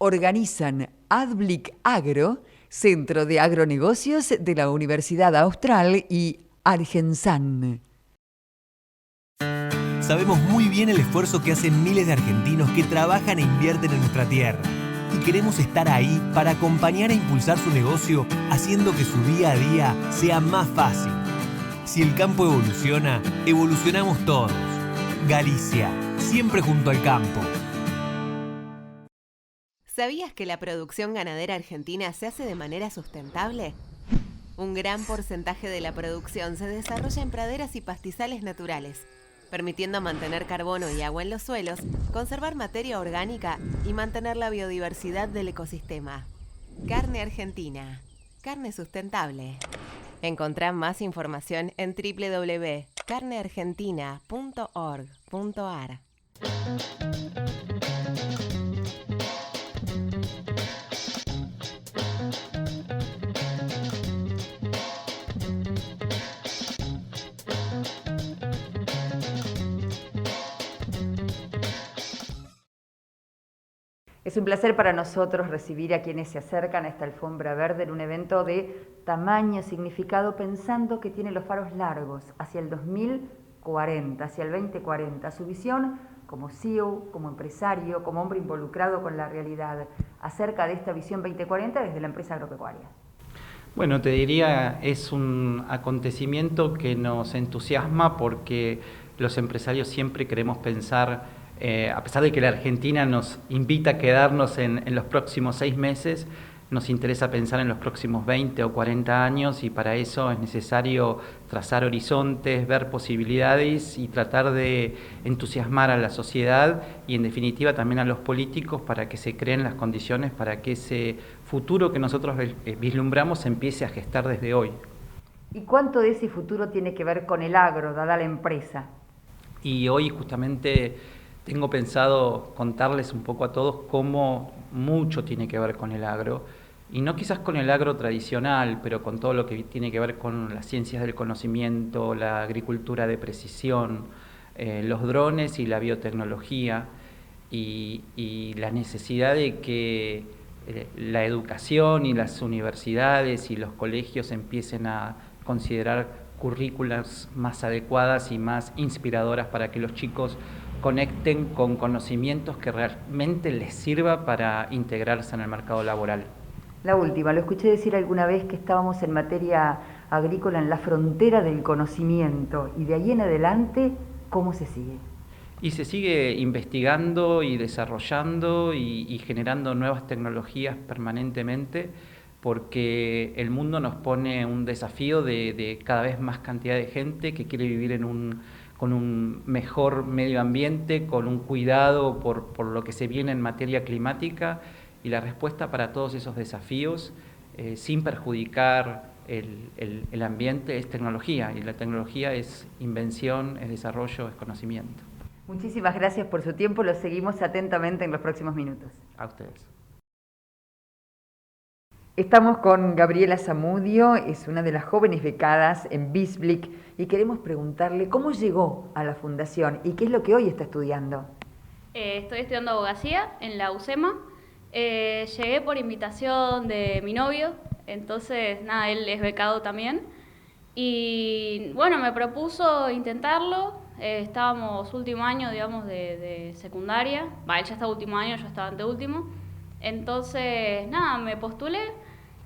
organizan Adblick Agro, Centro de Agronegocios de la Universidad Austral y Argensan. Sabemos muy bien el esfuerzo que hacen miles de argentinos que trabajan e invierten en nuestra tierra. Y queremos estar ahí para acompañar e impulsar su negocio, haciendo que su día a día sea más fácil. Si el campo evoluciona, evolucionamos todos. Galicia, siempre junto al campo. ¿Sabías que la producción ganadera argentina se hace de manera sustentable? Un gran porcentaje de la producción se desarrolla en praderas y pastizales naturales, permitiendo mantener carbono y agua en los suelos, conservar materia orgánica y mantener la biodiversidad del ecosistema. Carne argentina. Carne sustentable. Encontrá más información en www.carneargentina.org.ar. Es un placer para nosotros recibir a quienes se acercan a esta alfombra verde en un evento de tamaño, significado, pensando que tiene los faros largos hacia el 2040, hacia el 2040. Su visión como CEO, como empresario, como hombre involucrado con la realidad, acerca de esta visión 2040 desde la empresa agropecuaria. Bueno, te diría, es un acontecimiento que nos entusiasma porque los empresarios siempre queremos pensar, a pesar de que la Argentina nos invita a quedarnos en los próximos 6 meses, nos interesa pensar en los próximos 20 o 40 años y para eso es necesario trazar horizontes, ver posibilidades y tratar de entusiasmar a la sociedad y en definitiva también a los políticos para que se creen las condiciones para que ese futuro que nosotros vislumbramos se empiece a gestar desde hoy. ¿Y cuánto de ese futuro tiene que ver con el agro, dada la empresa? Y hoy justamente tengo pensado contarles un poco a todos cómo mucho tiene que ver con el agro, y no quizás con el agro tradicional, pero con todo lo que tiene que ver con las ciencias del conocimiento, la agricultura de precisión, los drones y la biotecnología, y la necesidad de que la educación y las universidades y los colegios empiecen a considerar currículas más adecuadas y más inspiradoras para que los chicos conecten con conocimientos que realmente les sirva para integrarse en el mercado laboral. La última, lo escuché decir alguna vez que estábamos en materia agrícola en la frontera del conocimiento, y de ahí en adelante, ¿cómo se sigue? Y se sigue investigando y desarrollando y generando nuevas tecnologías permanentemente, porque el mundo nos pone un desafío de cada vez más cantidad de gente que quiere vivir con un mejor medio ambiente, con un cuidado por lo que se viene en materia climática, y la respuesta para todos esos desafíos, sin perjudicar el ambiente, es tecnología, y la tecnología es invención, es desarrollo, es conocimiento. Muchísimas gracias por su tiempo, lo seguimos atentamente en los próximos minutos. A ustedes. Estamos con Gabriela Zamudio, es una de las jóvenes becadas en BISBLIC, y queremos preguntarle cómo llegó a la fundación y qué es lo que hoy está estudiando. Estoy estudiando abogacía en la UCEMA. Llegué por invitación de mi novio, entonces nada, él es becado también. Y bueno, me propuso intentarlo. Estábamos último año, digamos, de secundaria. Él ya estaba último año, yo estaba anteúltimo. Entonces, nada, me postulé.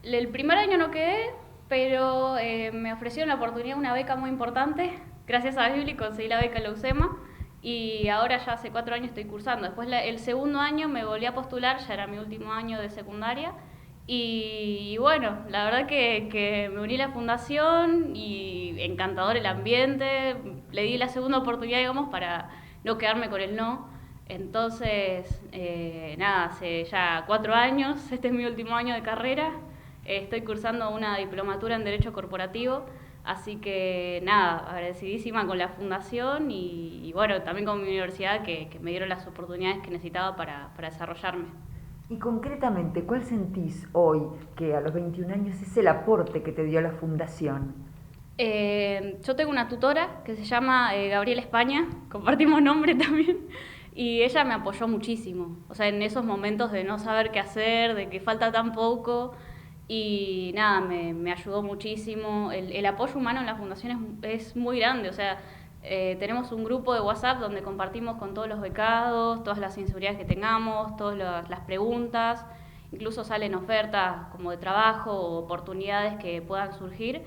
El primer año no quedé, pero me ofrecieron la oportunidad de una beca muy importante. Gracias a Bibli conseguí la beca en la UCEMA y ahora ya hace 4 años estoy cursando. Después el segundo año me volví a postular, ya era mi último año de secundaria. Y bueno, la verdad que me uní a la fundación y encantador el ambiente. Le di la segunda oportunidad, digamos, para no quedarme con el no. Entonces, nada, hace ya 4 años, este es mi último año de carrera. Estoy cursando una diplomatura en Derecho Corporativo, así que nada, agradecidísima con la fundación y bueno, también con mi universidad que me dieron las oportunidades que necesitaba para desarrollarme. Y concretamente, ¿cuál sentís hoy que a los 21 años es el aporte que te dio la fundación? Yo tengo una tutora que se llama Gabriela España, compartimos nombre también. Y ella me apoyó muchísimo, o sea, en esos momentos de no saber qué hacer, de que falta tan poco, y nada, me ayudó muchísimo. El apoyo humano en la fundación es muy grande, o sea, tenemos un grupo de WhatsApp donde compartimos con todos los becados, todas las inseguridades que tengamos, todas las preguntas, incluso salen ofertas como de trabajo o oportunidades que puedan surgir.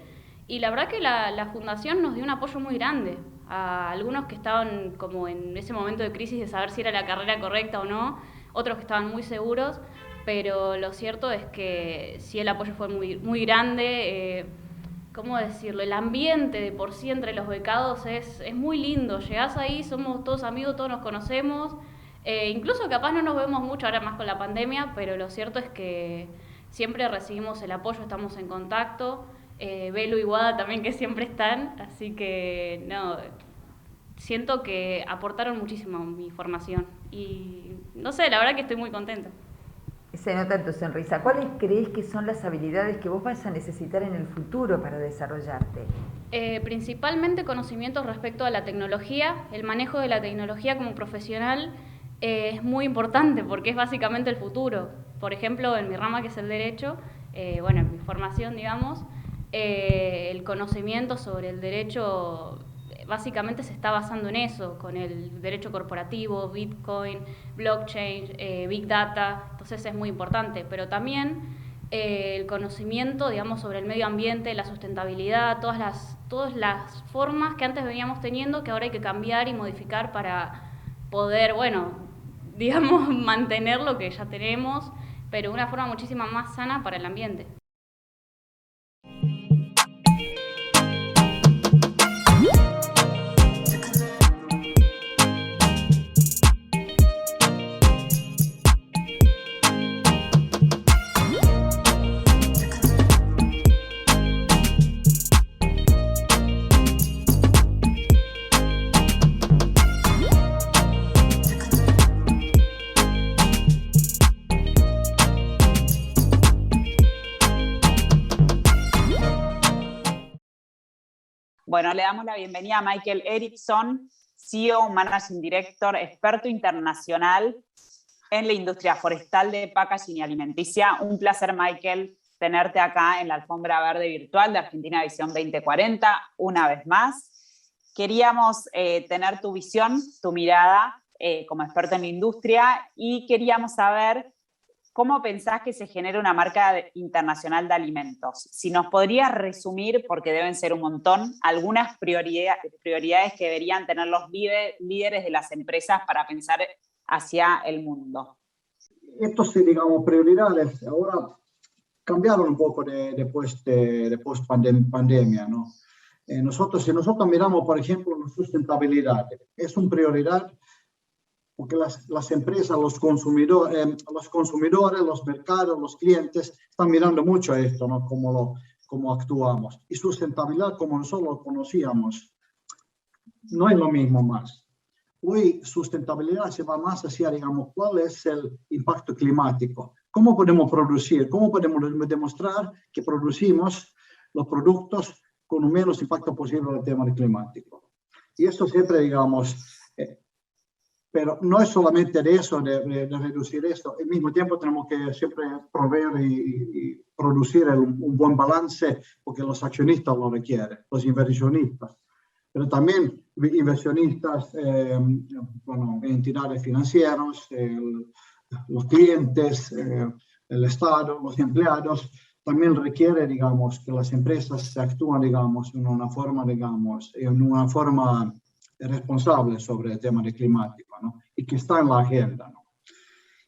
Y la verdad que la fundación nos dio un apoyo muy grande a algunos que estaban como en ese momento de crisis de saber si era la carrera correcta o no, otros que estaban muy seguros, pero lo cierto es que sí, el apoyo fue muy, muy grande. ¿Cómo decirlo? El ambiente de por sí entre los becados es muy lindo. Llegás ahí, somos todos amigos, todos nos conocemos. Incluso capaz no nos vemos mucho ahora más con la pandemia, pero lo cierto es que siempre recibimos el apoyo, estamos en contacto. Belu y Guada también, que siempre están, así que no, siento que aportaron muchísimo a mi formación y no sé, la verdad que estoy muy contenta. Se nota en tu sonrisa. ¿Cuáles crees que son las habilidades que vos vas a necesitar en el futuro para desarrollarte? Principalmente conocimientos respecto a la tecnología. El manejo de la tecnología como profesional es muy importante porque es básicamente el futuro. Por ejemplo, en mi rama, que es el derecho, bueno, en mi formación, digamos, el conocimiento sobre el derecho básicamente se está basando en eso, con el derecho corporativo, Bitcoin, blockchain, Big Data, entonces es muy importante, pero también el conocimiento, digamos, sobre el medio ambiente, la sustentabilidad, todas las formas que antes veníamos teniendo que ahora hay que cambiar y modificar para poder, bueno, digamos, mantener lo que ya tenemos, pero de una forma muchísimo más sana para el ambiente. Bueno, le damos la bienvenida a Michael Erickson, CEO, Managing Director, experto internacional en la industria forestal de packaging y alimenticia. Un placer, Michael, tenerte acá en la alfombra verde virtual de Argentina Visión 2040, una vez más. Queríamos tener tu visión, tu mirada como experto en la industria y queríamos saber ¿cómo pensás que se genera una marca internacional de alimentos? Si nos podrías resumir, porque deben ser un montón, algunas prioridades que deberían tener los líderes de las empresas para pensar hacia el mundo. Estos, digamos, prioridades ahora cambiaron un poco después de post-pandemia, ¿no? Si nosotros miramos, por ejemplo, la sustentabilidad, es una prioridad porque las empresas, los consumidores, los mercados, los clientes están mirando mucho a esto, ¿no? Cómo actuamos. Y sustentabilidad, como nosotros lo conocíamos, no es lo mismo más. Hoy sustentabilidad se va más hacia, digamos, cuál es el impacto climático. ¿Cómo podemos producir? ¿Cómo podemos demostrar que producimos los productos con el menos impacto posible en el tema climático? Y esto siempre, digamos, pero no es solamente de eso, de reducir esto. Al mismo tiempo tenemos que siempre proveer y producir un buen balance porque los accionistas lo requieren, los inversionistas. Pero también inversionistas, entidades financieras, los clientes, el Estado, los empleados, también requiere, digamos, que las empresas actúen, digamos, en una forma responsable sobre el tema del climático, ¿no? Y que está en la agenda, ¿no?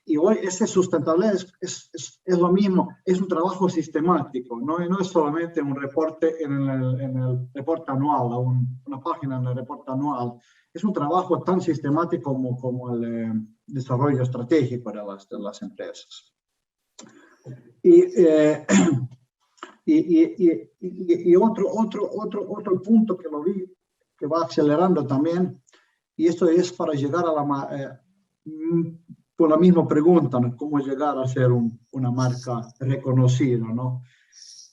Y hoy ese sustentabilidad es lo mismo, es un trabajo sistemático, no es solamente un reporte en el reporte anual, una página en el reporte anual, es un trabajo tan sistemático como el desarrollo estratégico de las empresas. Y otro punto que lo vi, que va acelerando también, y esto es para llegar a por la misma pregunta, ¿no? ¿Cómo llegar a ser una marca reconocida, ¿no?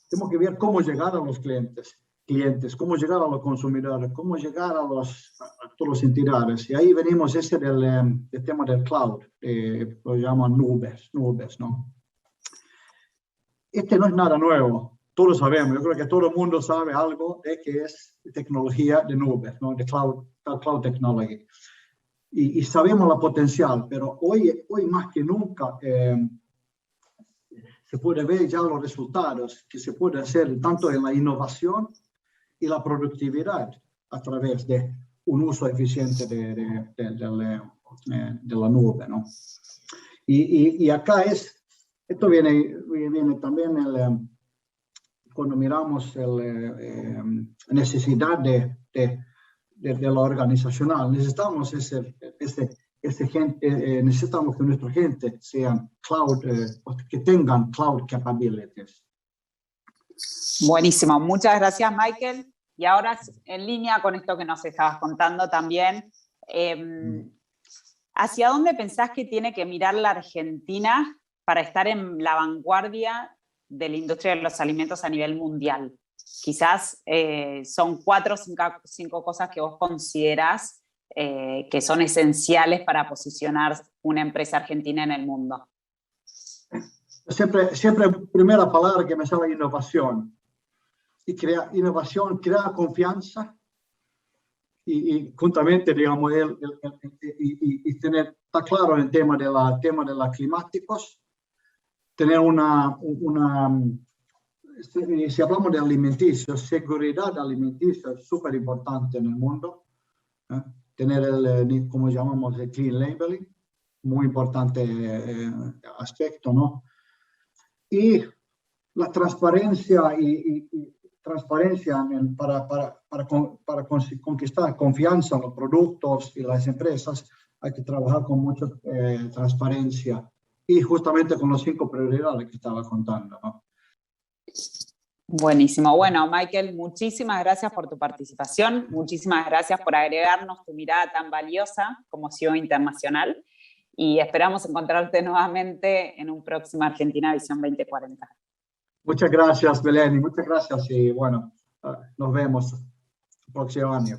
Tenemos que ver cómo llegar a los clientes. clientes, cómo llegar a los consumidores, cómo llegar a todos los entidades. Y ahí venimos del tema del cloud, lo llaman nubes, ¿no? Este no es nada nuevo, todos lo sabemos. Yo creo que todo el mundo sabe algo de que es tecnología de nubes, ¿no? De cloud technology. Y sabemos la potencial, pero hoy más que nunca se puede ver ya los resultados que se puede hacer tanto en la innovación y la productividad a través de un uso eficiente de la nube, ¿no? Y acá esto viene también cuando miramos la necesidad de la organizacional. Necesitamos necesitamos que nuestra gente sean que tengan cloud capabilities. Buenísimo, muchas gracias, Michael. Y ahora, en línea con esto que nos estabas contando también, ¿hacia dónde pensás que tiene que mirar la Argentina para estar en la vanguardia de la industria de los alimentos a nivel mundial? Quizás son 4 o 5 cosas que vos considerás que son esenciales para posicionar una empresa argentina en el mundo. Siempre primera palabra que me sale innovación. Y innovación crea confianza y juntamente, digamos, está claro el tema de los climáticos, tener si hablamos de alimenticios, seguridad alimenticia es súper importante en el mundo. Tener como llamamos, el clean labeling, muy importante aspecto, ¿no? Y la transparencia para conquistar confianza en los productos y las empresas, hay que trabajar con mucha transparencia y justamente con los 5 prioridades que estaba contando, ¿no? Buenísimo. Bueno, Michael, muchísimas gracias por tu participación, muchísimas gracias por agregarnos tu mirada tan valiosa como CEO internacional y esperamos encontrarte nuevamente en un próximo Argentina Visión 2040. Muchas gracias, Belén, y muchas gracias y bueno, nos vemos el próximo año.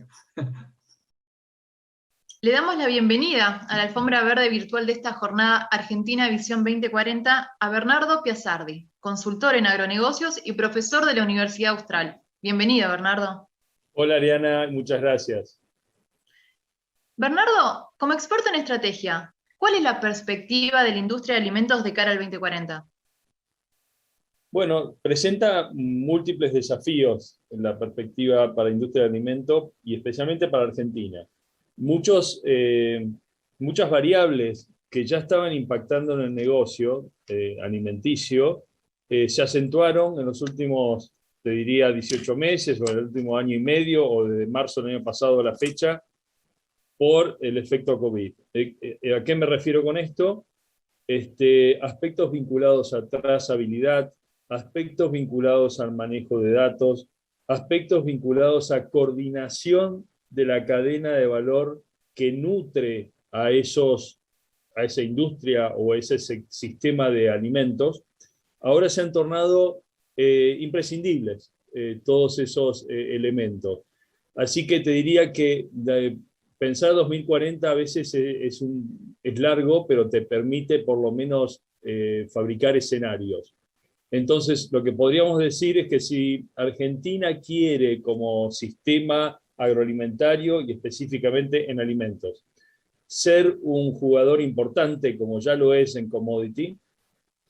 Le damos la bienvenida a la alfombra verde virtual de esta jornada Argentina Visión 2040 a Bernardo Piazzardi, consultor en agronegocios y profesor de la Universidad Austral. Bienvenido, Bernardo. Hola, Ariana, muchas gracias. Bernardo, como experto en estrategia, ¿cuál es la perspectiva de la industria de alimentos de cara al 2040? Bueno, presenta múltiples desafíos en la perspectiva para la industria de alimentos y especialmente para Argentina. Muchas variables que ya estaban impactando en el negocio alimenticio se acentuaron en los últimos, te diría, 18 meses o en el último año y medio o desde marzo del año pasado a la fecha por el efecto COVID. ¿A qué me refiero con esto? Aspectos vinculados a trazabilidad, aspectos vinculados al manejo de datos, aspectos vinculados a coordinación de la cadena de valor que nutre a esa industria o a ese sistema de alimentos, ahora se han tornado imprescindibles todos esos elementos. Así que te diría que pensar 2040 a veces es largo, pero te permite por lo menos fabricar escenarios. Entonces, lo que podríamos decir es que si Argentina quiere como sistema agroalimentario y específicamente en alimentos, ser un jugador importante como ya lo es en commodity,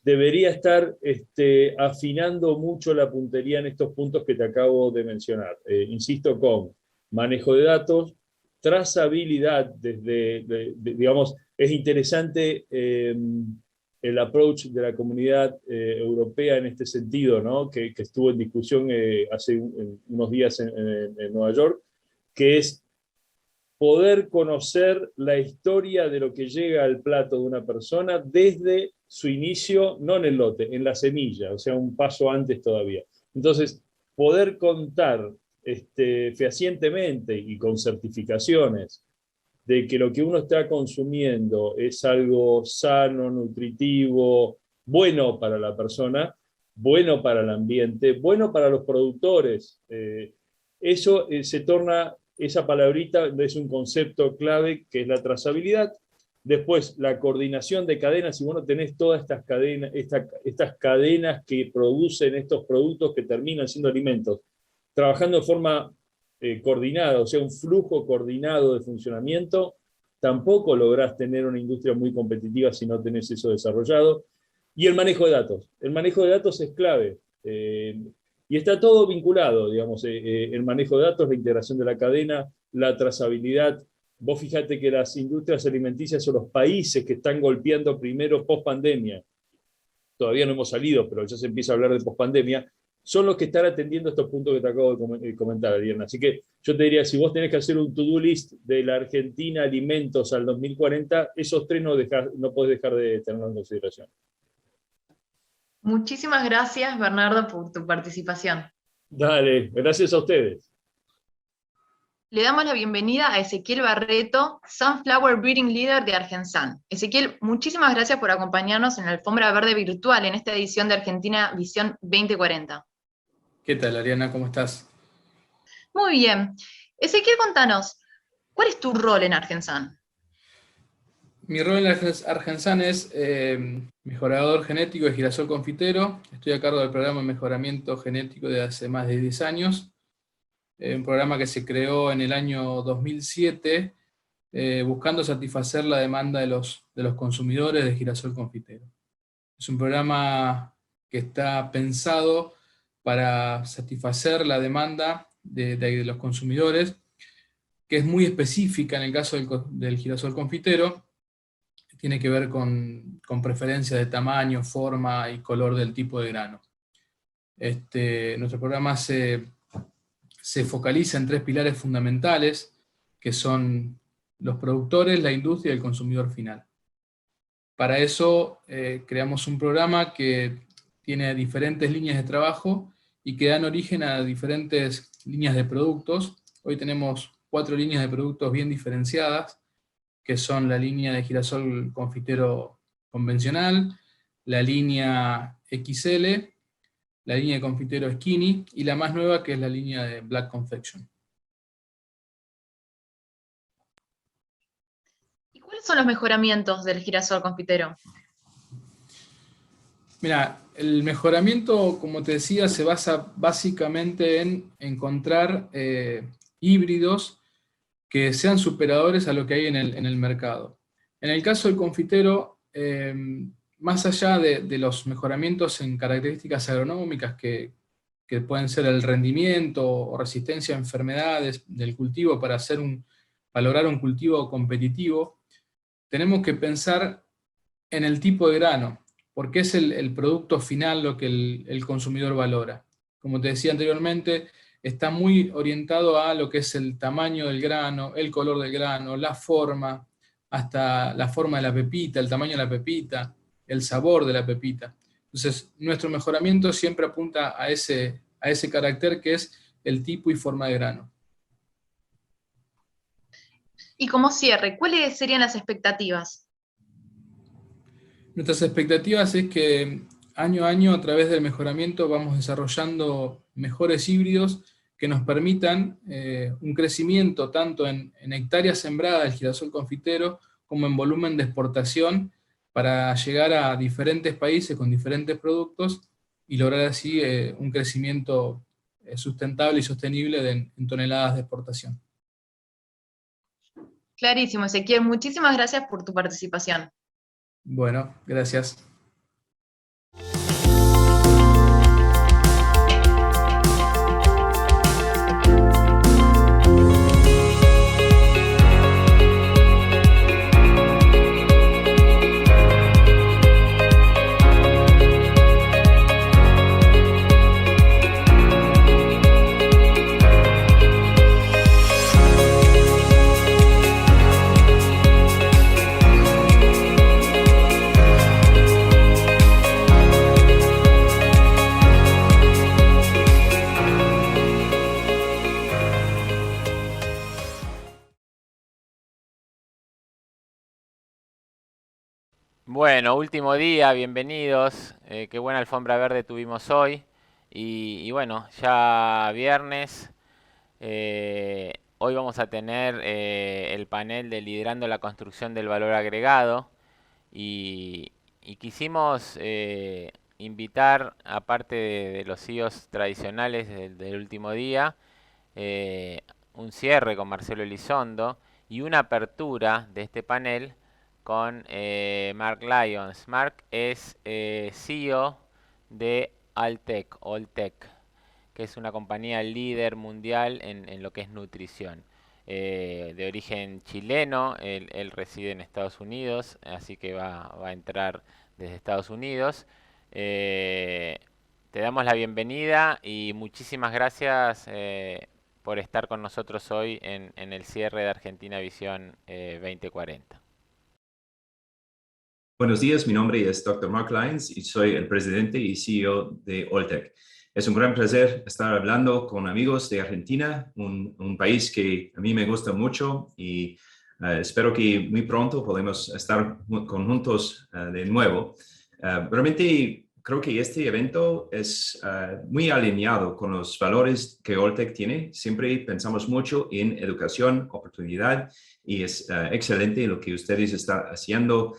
debería estar afinando mucho la puntería en estos puntos que te acabo de mencionar. Insisto, con manejo de datos, trazabilidad, digamos, es interesante el approach de la comunidad europea en este sentido, ¿no? que estuvo en discusión hace unos días en Nueva York, que es poder conocer la historia de lo que llega al plato de una persona desde su inicio, no en el lote, en la semilla, o sea, un paso antes todavía. Entonces, poder contar fehacientemente y con certificaciones de que lo que uno está consumiendo es algo sano, nutritivo, bueno para la persona, bueno para el ambiente, bueno para los productores, eso se torna, esa palabrita es un concepto clave que es la trazabilidad. Después, la coordinación de cadenas, si vos no tenés todas estas cadenas que producen estos productos que terminan siendo alimentos, trabajando de forma coordinada, o sea, un flujo coordinado de funcionamiento, tampoco lográs tener una industria muy competitiva si no tenés eso desarrollado. Y el manejo de datos. El manejo de datos es clave. Y está todo vinculado, digamos, el manejo de datos, la integración de la cadena, la trazabilidad. Vos fíjate que las industrias alimenticias son los países que están golpeando primero post-pandemia. Todavía no hemos salido, pero ya se empieza a hablar de post-pandemia. Son los que están atendiendo estos puntos que te acabo de comentar, Ariana. Así que yo te diría, si vos tenés que hacer un to-do list de la Argentina alimentos al 2040, esos tres no podés dejar de tenerlos en consideración. Muchísimas gracias, Bernardo, por tu participación. Dale, gracias a ustedes. Le damos la bienvenida a Ezequiel Barreto, Sunflower Breeding Leader de Argensan. Ezequiel, muchísimas gracias por acompañarnos en la Alfombra Verde Virtual en esta edición de Argentina Visión 2040. ¿Qué tal, Ariana? ¿Cómo estás? Muy bien. Ezequiel, contanos, ¿cuál es tu rol en Argensan? Mi rol en Argensan es mejorador genético de girasol confitero. Estoy a cargo del programa de mejoramiento genético de hace más de 10 años. Un programa que se creó en el año 2007 buscando satisfacer la demanda de los consumidores de girasol confitero. Es un programa que está pensado para satisfacer la demanda de los consumidores, que es muy específica en el caso del girasol confitero. Tiene que ver con preferencia de tamaño, forma y color del tipo de grano. Nuestro programa se focaliza en tres pilares fundamentales, que son los productores, la industria y el consumidor final. Para eso creamos un programa que tiene diferentes líneas de trabajo y que dan origen a diferentes líneas de productos. Hoy tenemos 4 líneas de productos bien diferenciadas, que son la línea de girasol confitero convencional, la línea XL, la línea de confitero Skinny, y la más nueva que es la línea de Black Confection. ¿Y cuáles son los mejoramientos del girasol confitero? Mira, el mejoramiento, como te decía, se basa básicamente en encontrar híbridos que sean superadores a lo que hay en el mercado. En el caso del confitero, más allá de los mejoramientos en características agronómicas que pueden ser el rendimiento o resistencia a enfermedades del cultivo para lograr un cultivo competitivo, tenemos que pensar en el tipo de grano, porque es el producto final lo que el consumidor valora. Como te decía anteriormente, está muy orientado a lo que es el tamaño del grano, el color del grano, la forma, hasta la forma de la pepita, el tamaño de la pepita, el sabor de la pepita. Entonces, nuestro mejoramiento siempre apunta a ese carácter que es el tipo y forma de grano. Y como cierre, ¿cuáles serían las expectativas? Nuestras expectativas es que año a año, a través del mejoramiento, vamos desarrollando mejores híbridos que nos permitan un crecimiento tanto en hectáreas sembradas del girasol confitero como en volumen de exportación para llegar a diferentes países con diferentes productos y lograr así un crecimiento sustentable y sostenible en toneladas de exportación. Clarísimo, Ezequiel. Muchísimas gracias por tu participación. Bueno, gracias. Bueno, último día, bienvenidos. Qué buena alfombra verde tuvimos hoy. Y bueno, ya viernes, Hoy vamos a tener el panel de Liderando la Construcción del Valor Agregado y quisimos invitar, aparte de los CEOs tradicionales del último día, un cierre con Marcelo Elizondo y una apertura de este panel con Mark Lyons. Mark es CEO de Alltech, que es una compañía líder mundial en lo que es nutrición. De origen chileno, él reside en Estados Unidos, así que va a entrar desde Estados Unidos. Te damos la bienvenida y muchísimas gracias por estar con nosotros hoy en el cierre de Argentina Visión 2040. Buenos días, mi nombre es Dr. Mark Lyons y soy el presidente y CEO de Alltech. Es un gran placer estar hablando con amigos de Argentina, un país que a mí me gusta mucho y espero que muy pronto podamos estar juntos de nuevo. Realmente creo que este evento es muy alineado con los valores que Alltech tiene. Siempre pensamos mucho en educación, oportunidad y es excelente lo que ustedes están haciendo,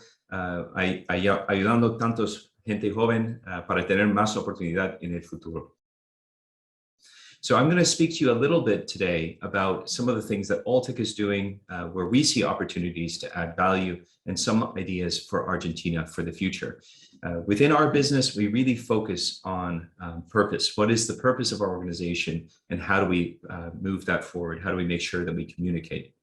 ayudando a tantos gente joven para tener más oportunidad en el futuro. So I'm going to speak to you a little bit today about some of the things that Alltech is doing, where we see opportunities to add value and some ideas for Argentina for the future. Within our business, we really focus on purpose. What is the purpose of our organization and how do we move that forward? How do we make sure that we communicate?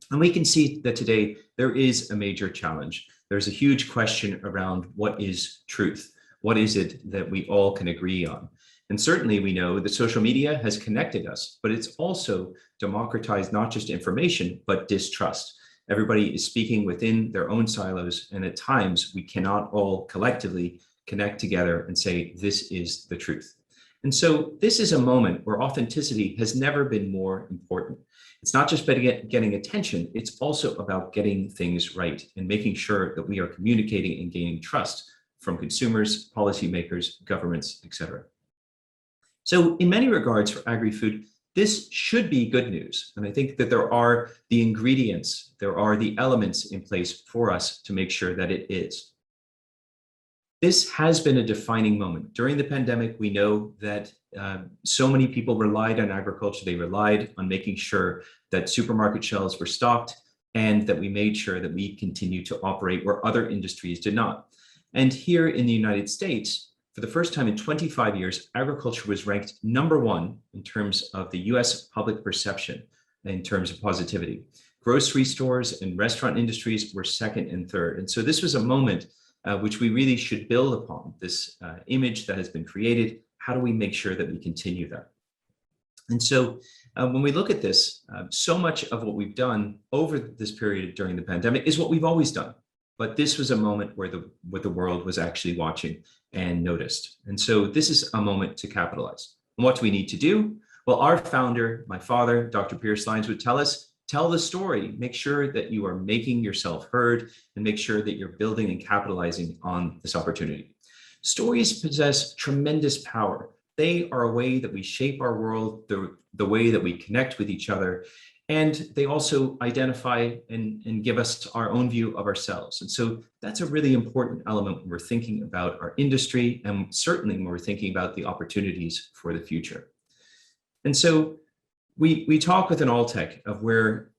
And we can see that today there is a major challenge. There's a huge question around what is truth? What is it that we all can agree on? And certainly we know that social media has connected us, but it's also democratized not just information, but distrust. Everybody is speaking within their own silos, and at times we cannot all collectively connect together and say, this is the truth. And so this is a moment where authenticity has never been more important. It's not just about getting attention, it's also about getting things right and making sure that we are communicating and gaining trust from consumers, policymakers, governments, etc. So in many regards for agri-food, this should be good news. And I think that there are the ingredients, there are the elements in place for us to make sure that it is. This has been a defining moment. During the pandemic, we know that so many people relied on agriculture. They relied on making sure that supermarket shelves were stocked and that we made sure that we continue to operate where other industries did not. And here in the United States, for the first time in 25 years, agriculture was ranked #1 in terms of the US public perception in terms of positivity. Grocery stores and restaurant industries were second and third. And so this was a moment which we really should build upon, this image that has been created. How do we make sure that we continue that? And so when we look at this, so much of what we've done over this period during the pandemic is what we've always done. But this was a moment where the world was actually watching and noticed. And so this is a moment to capitalize. And what do we need to do? Well, our founder, my father, Dr. Pierce Lyons, would tell us, tell the story, make sure that you are making yourself heard and make sure that you're building and capitalizing on this opportunity. Stories possess tremendous power. They are a way that we shape our world, the way that we connect with each other. And they also identify and give us our own view of ourselves. And so that's a really important element when we're thinking about our industry and certainly when we're thinking about the opportunities for the future. And so we talk within Alltech of where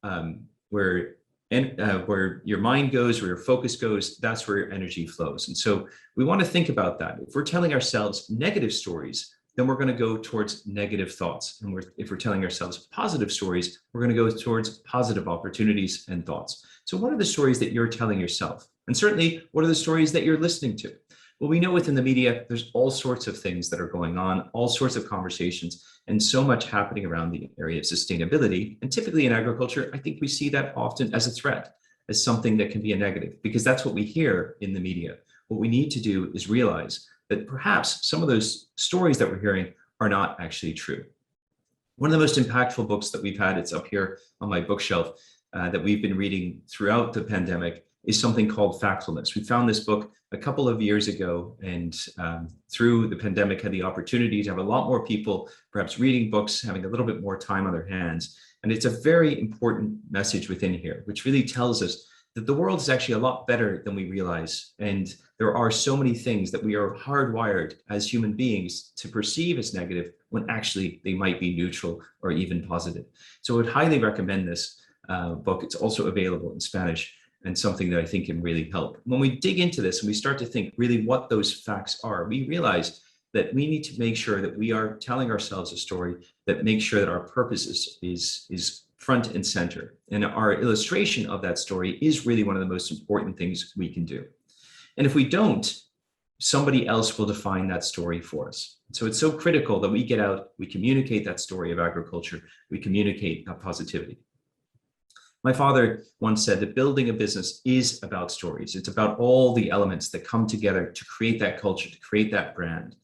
your mind goes, where your focus goes, that's where your energy flows. And so we want to think about that. If we're telling ourselves negative stories, then we're going to go towards negative thoughts. And if we're telling ourselves positive stories, we're going to go towards positive opportunities and thoughts. So what are the stories that you're telling yourself? And certainly, what are the stories that you're listening to? Well, we know within the media, there's all sorts of things that are going on, all sorts of conversations, and so much happening around the area of sustainability. And typically in agriculture, I think we see that often as a threat, as something that can be a negative, because that's what we hear in the media. What we need to do is realize that perhaps some of those stories that we're hearing are not actually true. One of the most impactful books that we've had, it's up here on my bookshelf, that we've been reading throughout the pandemic, is something called Factfulness. We found this book a couple of years ago, and through the pandemic had the opportunity to have a lot more people perhaps reading books, having a little bit more time on their hands. And it's a very important message within here, which really tells us that the world is actually a lot better than we realize. And there are so many things that we are hardwired as human beings to perceive as negative when actually they might be neutral or even positive. So I would highly recommend this book. It's also available in Spanish, and something that I think can really help. When we dig into this and we start to think really what those facts are, we realize that we need to make sure that we are telling ourselves a story that makes sure that our purpose is front and center. And our illustration of that story is really one of the most important things we can do. And if we don't, somebody else will define that story for us. So it's so critical that we get out, we communicate that story of agriculture, we communicate that positivity. My father once said that building a business is about stories. It's about all the elements that come together to create that culture, to create that brand.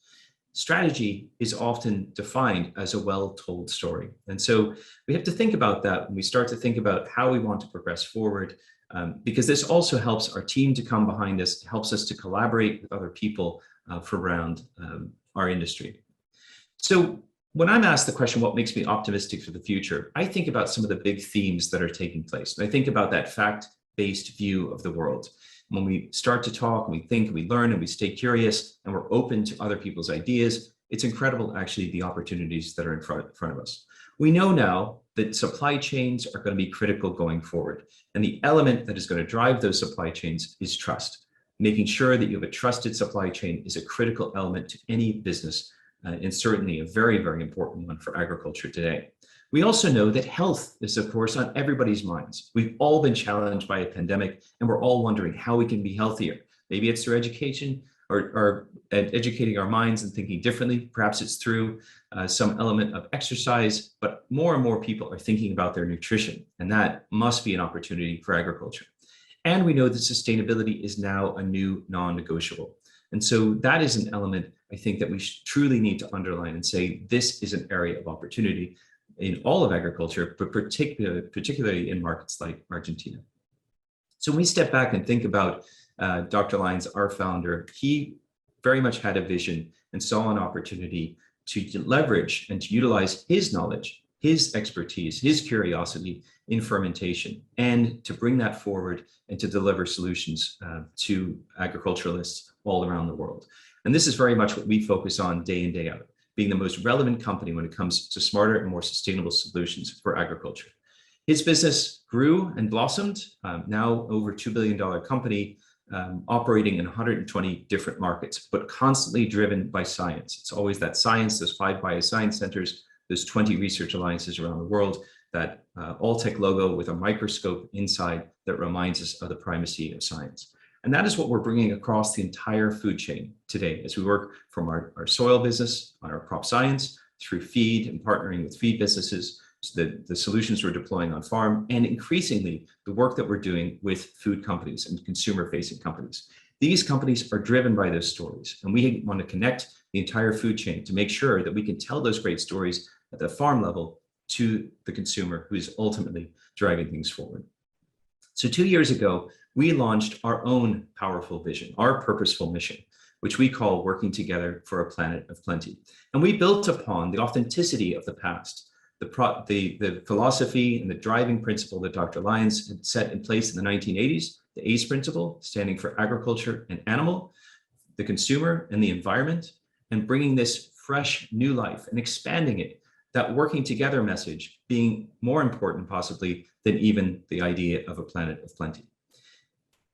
Strategy is often defined as a well-told story. And so we have to think about that when we start to think about how we want to progress forward, because this also helps our team to come behind us, helps us to collaborate with other people from around our industry. So when I'm asked the question, what makes me optimistic for the future, I think about some of the big themes that are taking place. And I think about that fact-based view of the world. When we start to talk and we think and we learn and we stay curious and we're open to other people's ideas, it's incredible actually the opportunities that are in front of us. We know now that supply chains are going to be critical going forward. And the element that is going to drive those supply chains is trust. Making sure that you have a trusted supply chain is a critical element to any business, and certainly a very, very important one for agriculture today. We also know that health is, of course, on everybody's minds. We've all been challenged by a pandemic, and we're all wondering how we can be healthier. Maybe it's through education or educating our minds and thinking differently. Perhaps it's through some element of exercise, but more and more people are thinking about their nutrition, and that must be an opportunity for agriculture. And we know that sustainability is now a new non-negotiable. And so that is an element I think that we truly need to underline and say, this is an area of opportunity in all of agriculture, but particularly in markets like Argentina. So when we step back and think about Dr. Lyons, our founder, he very much had a vision and saw an opportunity to leverage and to utilize his knowledge, his expertise, his curiosity in fermentation, and to bring that forward and to deliver solutions to agriculturalists all around the world. And this is very much what we focus on day in, day out, being the most relevant company when it comes to smarter and more sustainable solutions for agriculture. His business grew and blossomed, now over $2 billion company, operating in 120 different markets, but constantly driven by science. It's always that science, those 5 bioscience centers, those 20 research alliances around the world, that Alltech logo with a microscope inside that reminds us of the primacy of science. And that is what we're bringing across the entire food chain today as we work from our soil business on our crop science through feed and partnering with feed businesses, so the solutions we're deploying on farm, and increasingly the work that we're doing with food companies and consumer-facing companies. These companies are driven by those stories, and we want to connect the entire food chain to make sure that we can tell those great stories at the farm level to the consumer who is ultimately driving things forward. So 2 years ago, we launched our own powerful vision, our purposeful mission, which we call Working Together for a Planet of Plenty. And we built upon the authenticity of the past, the philosophy and the driving principle that Dr. Lyons had set in place in the 1980s, the ACE principle, standing for agriculture and animal, the consumer and the environment, and bringing this fresh new life and expanding it, that working together message being more important possibly than even the idea of a planet of plenty.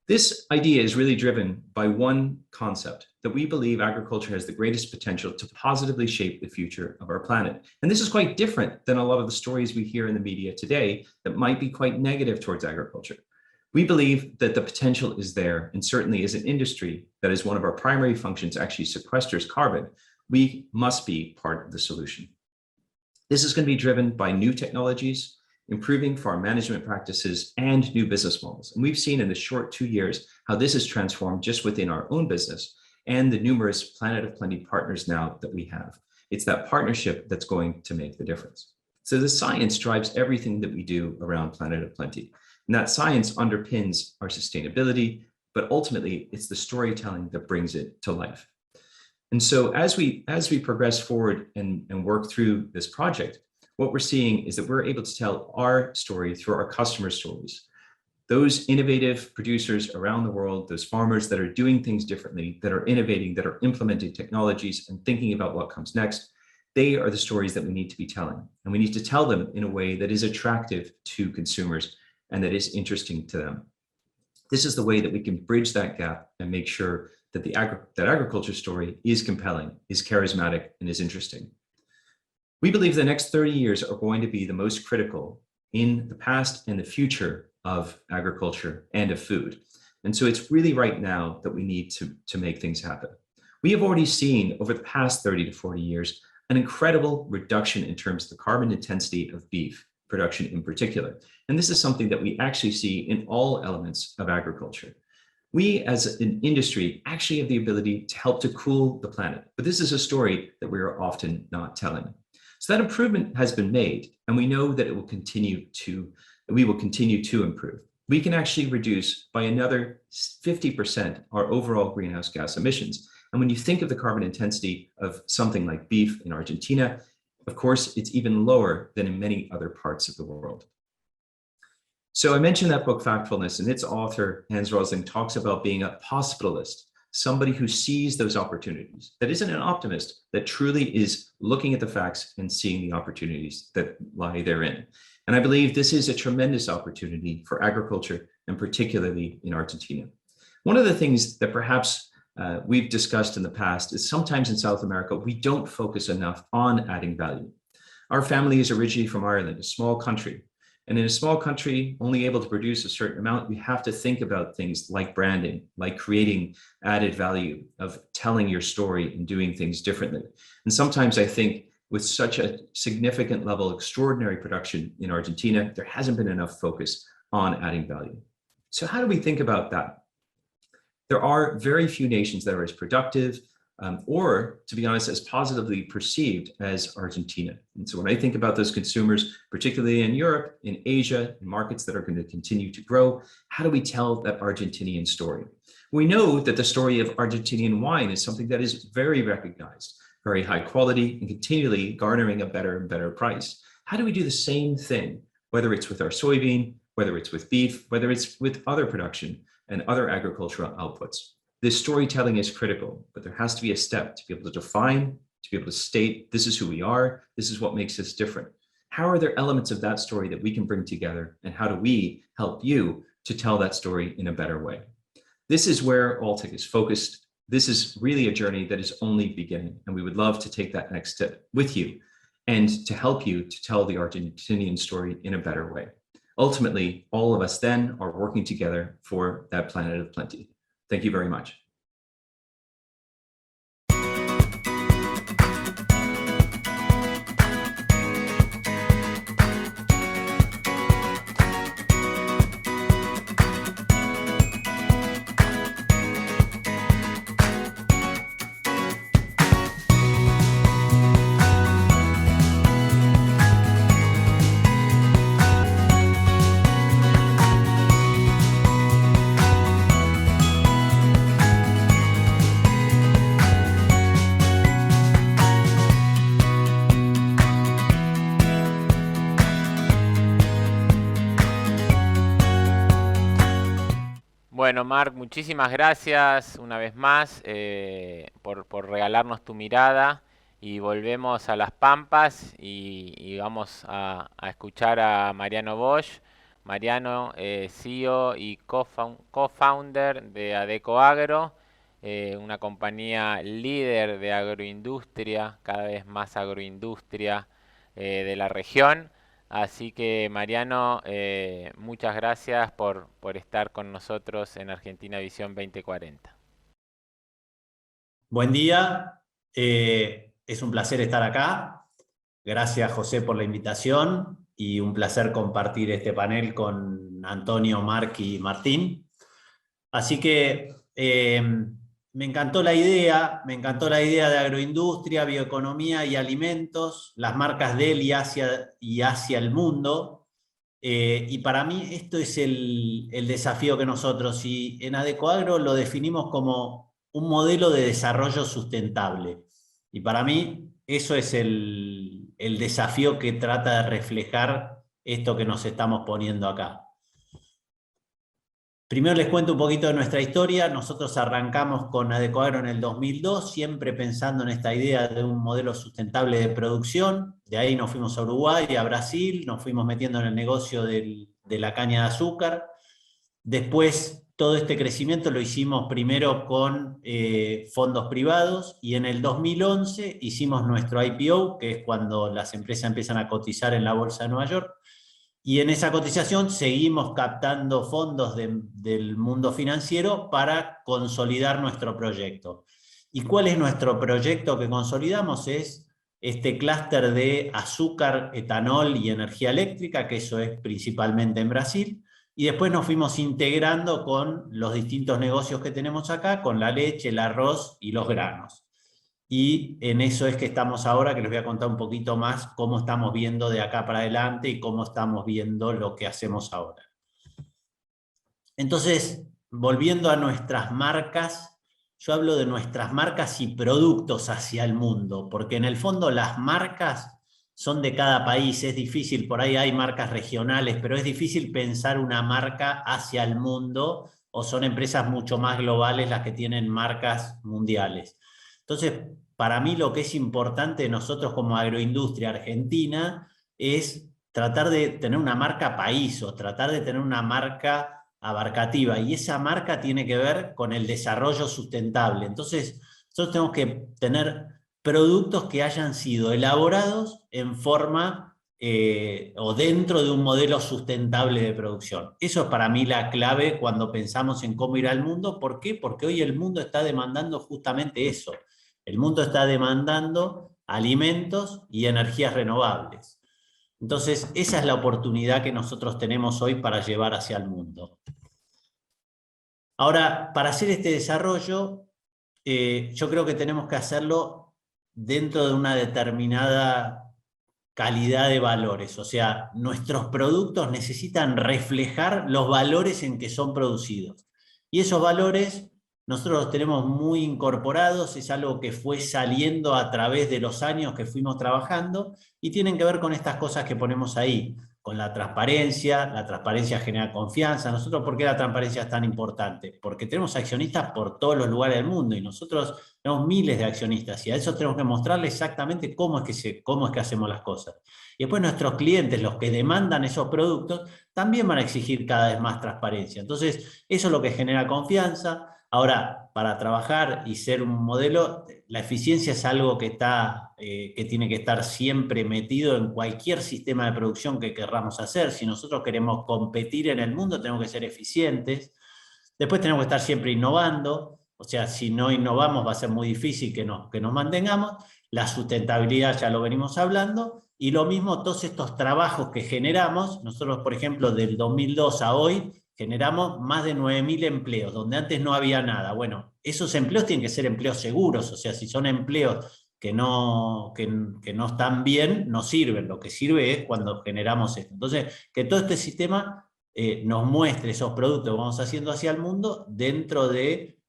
This idea is really driven by one concept, that we believe agriculture has the greatest potential to positively shape the future of our planet. And this is quite different than a lot of the stories we hear in the media today that might be quite negative towards agriculture. We believe that the potential is there, and certainly as an industry that is one of our primary functions actually sequesters carbon, we must be part of the solution. This is going to be driven by new technologies, improving farm management practices, and new business models. And we've seen in the short 2 years how this has transformed just within our own business and the numerous Planet of Plenty partners now that we have. It's that partnership that's going to make the difference. So the science drives everything that we do around Planet of Plenty. And that science underpins our sustainability, but ultimately it's the storytelling that brings it to life. And so as we progress forward and work through this project, what we're seeing is that we're able to tell our story through our customer stories. Those innovative producers around the world, those farmers that are doing things differently, that are innovating, that are implementing technologies and thinking about what comes next, they are the stories that we need to be telling. And we need to tell them in a way that is attractive to consumers and that is interesting to them. This is the way that we can bridge that gap and make sure that that agriculture story is compelling, is charismatic, and is interesting. We believe the next 30 years are going to be the most critical in the past and the future of agriculture and of food. And so it's really right now that we need to make things happen. We have already seen over the past 30 to 40 years an incredible reduction in terms of the carbon intensity of beef production in particular. And this is something that we actually see in all elements of agriculture. We as an industry actually have the ability to help to cool the planet, but this is a story that we are often not telling. So that improvement has been made, and we know that we will continue to improve. We can actually reduce by another 50% our overall greenhouse gas emissions. And when you think of the carbon intensity of something like beef in Argentina, of course, it's even lower than in many other parts of the world. So I mentioned that book, Factfulness, and its author, Hans Rosling, talks about being a possibilist, somebody who sees those opportunities, that isn't an optimist, that truly is looking at the facts and seeing the opportunities that lie therein. And I believe this is a tremendous opportunity for agriculture, and particularly in Argentina. One of the things that perhaps we've discussed in the past is sometimes in South America, we don't focus enough on adding value. Our family is originally from Ireland, a small country. And in a small country, only able to produce a certain amount, we have to think about things like branding, like creating added value, of telling your story and doing things differently. And sometimes I think with such a significant level of extraordinary production in Argentina, there hasn't been enough focus on adding value. So how do we think about that? There are very few nations that are as productive or, to be honest, as positively perceived as Argentina. And so when I think about those consumers, particularly in Europe, in Asia, in markets that are going to continue to grow, how do we tell that Argentinian story? We know that the story of Argentinian wine is something that is very recognized, very high quality, and continually garnering a better and better price. How do we do the same thing, whether it's with our soybean, whether it's with beef, whether it's with other production and other agricultural outputs? This storytelling is critical, but there has to be a step to be able to define, to be able to state, this is who we are, this is what makes us different. How are there elements of that story that we can bring together, and how do we help you to tell that story in a better way? This is where Alltech is focused. This is really a journey that is only beginning, and we would love to take that next step with you and to help you to tell the Argentinian story in a better way. Ultimately, all of us then are working together for that planet of plenty. Thank you very much. Bueno, Marc, muchísimas gracias una vez más por regalarnos tu mirada, y volvemos a Las Pampas y vamos a escuchar a Mariano Bosch. Mariano, CEO y co-founder de Adeco Agro, una compañía líder de agroindustria, cada vez más agroindustria de la región. Así que, Mariano, muchas gracias por estar con nosotros en Argentina Visión 2040. Buen día, es un placer estar acá. Gracias, José, por la invitación y un placer compartir este panel con Antonio, Marc y Martín. Así que me encantó la idea de agroindustria, bioeconomía y alimentos, las marcas de él y hacia el mundo. Y para mí esto es el desafío que nosotros, y en Adecoagro lo definimos como un modelo de desarrollo sustentable. Y para mí eso es el desafío que trata de reflejar esto que nos estamos poniendo acá. Primero les cuento un poquito de nuestra historia. Nosotros arrancamos con Adecoagro en el 2002, siempre pensando en esta idea de un modelo sustentable de producción. De ahí nos fuimos a Uruguay, a Brasil, nos fuimos metiendo en el negocio de la caña de azúcar. Después, todo este crecimiento lo hicimos primero con fondos privados, y en el 2011 hicimos nuestro IPO, que es cuando las empresas empiezan a cotizar en la Bolsa de Nueva York. Y en esa cotización seguimos captando fondos del mundo financiero para consolidar nuestro proyecto. ¿Y cuál es nuestro proyecto que consolidamos? Es este clúster de azúcar, etanol y energía eléctrica, que eso es principalmente en Brasil. Y después nos fuimos integrando con los distintos negocios que tenemos acá, con la leche, el arroz y los granos. Y en eso es que estamos ahora, que les voy a contar un poquito más cómo estamos viendo de acá para adelante y cómo estamos viendo lo que hacemos ahora. Entonces, volviendo a nuestras marcas, yo hablo de nuestras marcas y productos hacia el mundo, porque en el fondo las marcas son de cada país. Es difícil, por ahí hay marcas regionales, pero es difícil pensar una marca hacia el mundo, o son empresas mucho más globales las que tienen marcas mundiales. Entonces, para mí lo que es importante nosotros como agroindustria argentina es tratar de tener una marca país, o tratar de tener una marca abarcativa, y esa marca tiene que ver con el desarrollo sustentable. Entonces, nosotros tenemos que tener productos que hayan sido elaborados en forma o dentro de un modelo sustentable de producción. Eso es para mí la clave cuando pensamos en cómo ir al mundo. ¿Por qué? Porque hoy el mundo está demandando justamente eso. El mundo está demandando alimentos y energías renovables. Entonces, esa es la oportunidad que nosotros tenemos hoy para llevar hacia el mundo. Ahora, para hacer este desarrollo, yo creo que tenemos que hacerlo dentro de una determinada calidad de valores. O sea, nuestros productos necesitan reflejar los valores en que son producidos. Y esos valores nosotros los tenemos muy incorporados, es algo que fue saliendo a través de los años que fuimos trabajando, y tienen que ver con estas cosas que ponemos ahí, con la transparencia genera confianza. Nosotros, ¿por qué la transparencia es tan importante? Porque tenemos accionistas por todos los lugares del mundo, y nosotros tenemos miles de accionistas, y a eso tenemos que mostrarles exactamente cómo es que hacemos las cosas. Y después nuestros clientes, los que demandan esos productos, también van a exigir cada vez más transparencia. Entonces, eso es lo que genera confianza. Ahora, para trabajar y ser un modelo, la eficiencia es algo que tiene que estar siempre metido en cualquier sistema de producción que querramos hacer. Si nosotros queremos competir en el mundo, tenemos que ser eficientes. Después tenemos que estar siempre innovando. O sea, si no innovamos va a ser muy difícil que nos mantengamos. La sustentabilidad ya lo venimos hablando. Y lo mismo, todos estos trabajos que generamos. Nosotros, por ejemplo, del 2002 a hoy, generamos más de 9.000 empleos, donde antes no había nada. Bueno, esos empleos tienen que ser empleos seguros, o sea, si son empleos que no están bien, no sirven. Lo que sirve es cuando generamos esto. Entonces, que todo este sistema nos muestre esos productos que vamos haciendo hacia el mundo dentro de,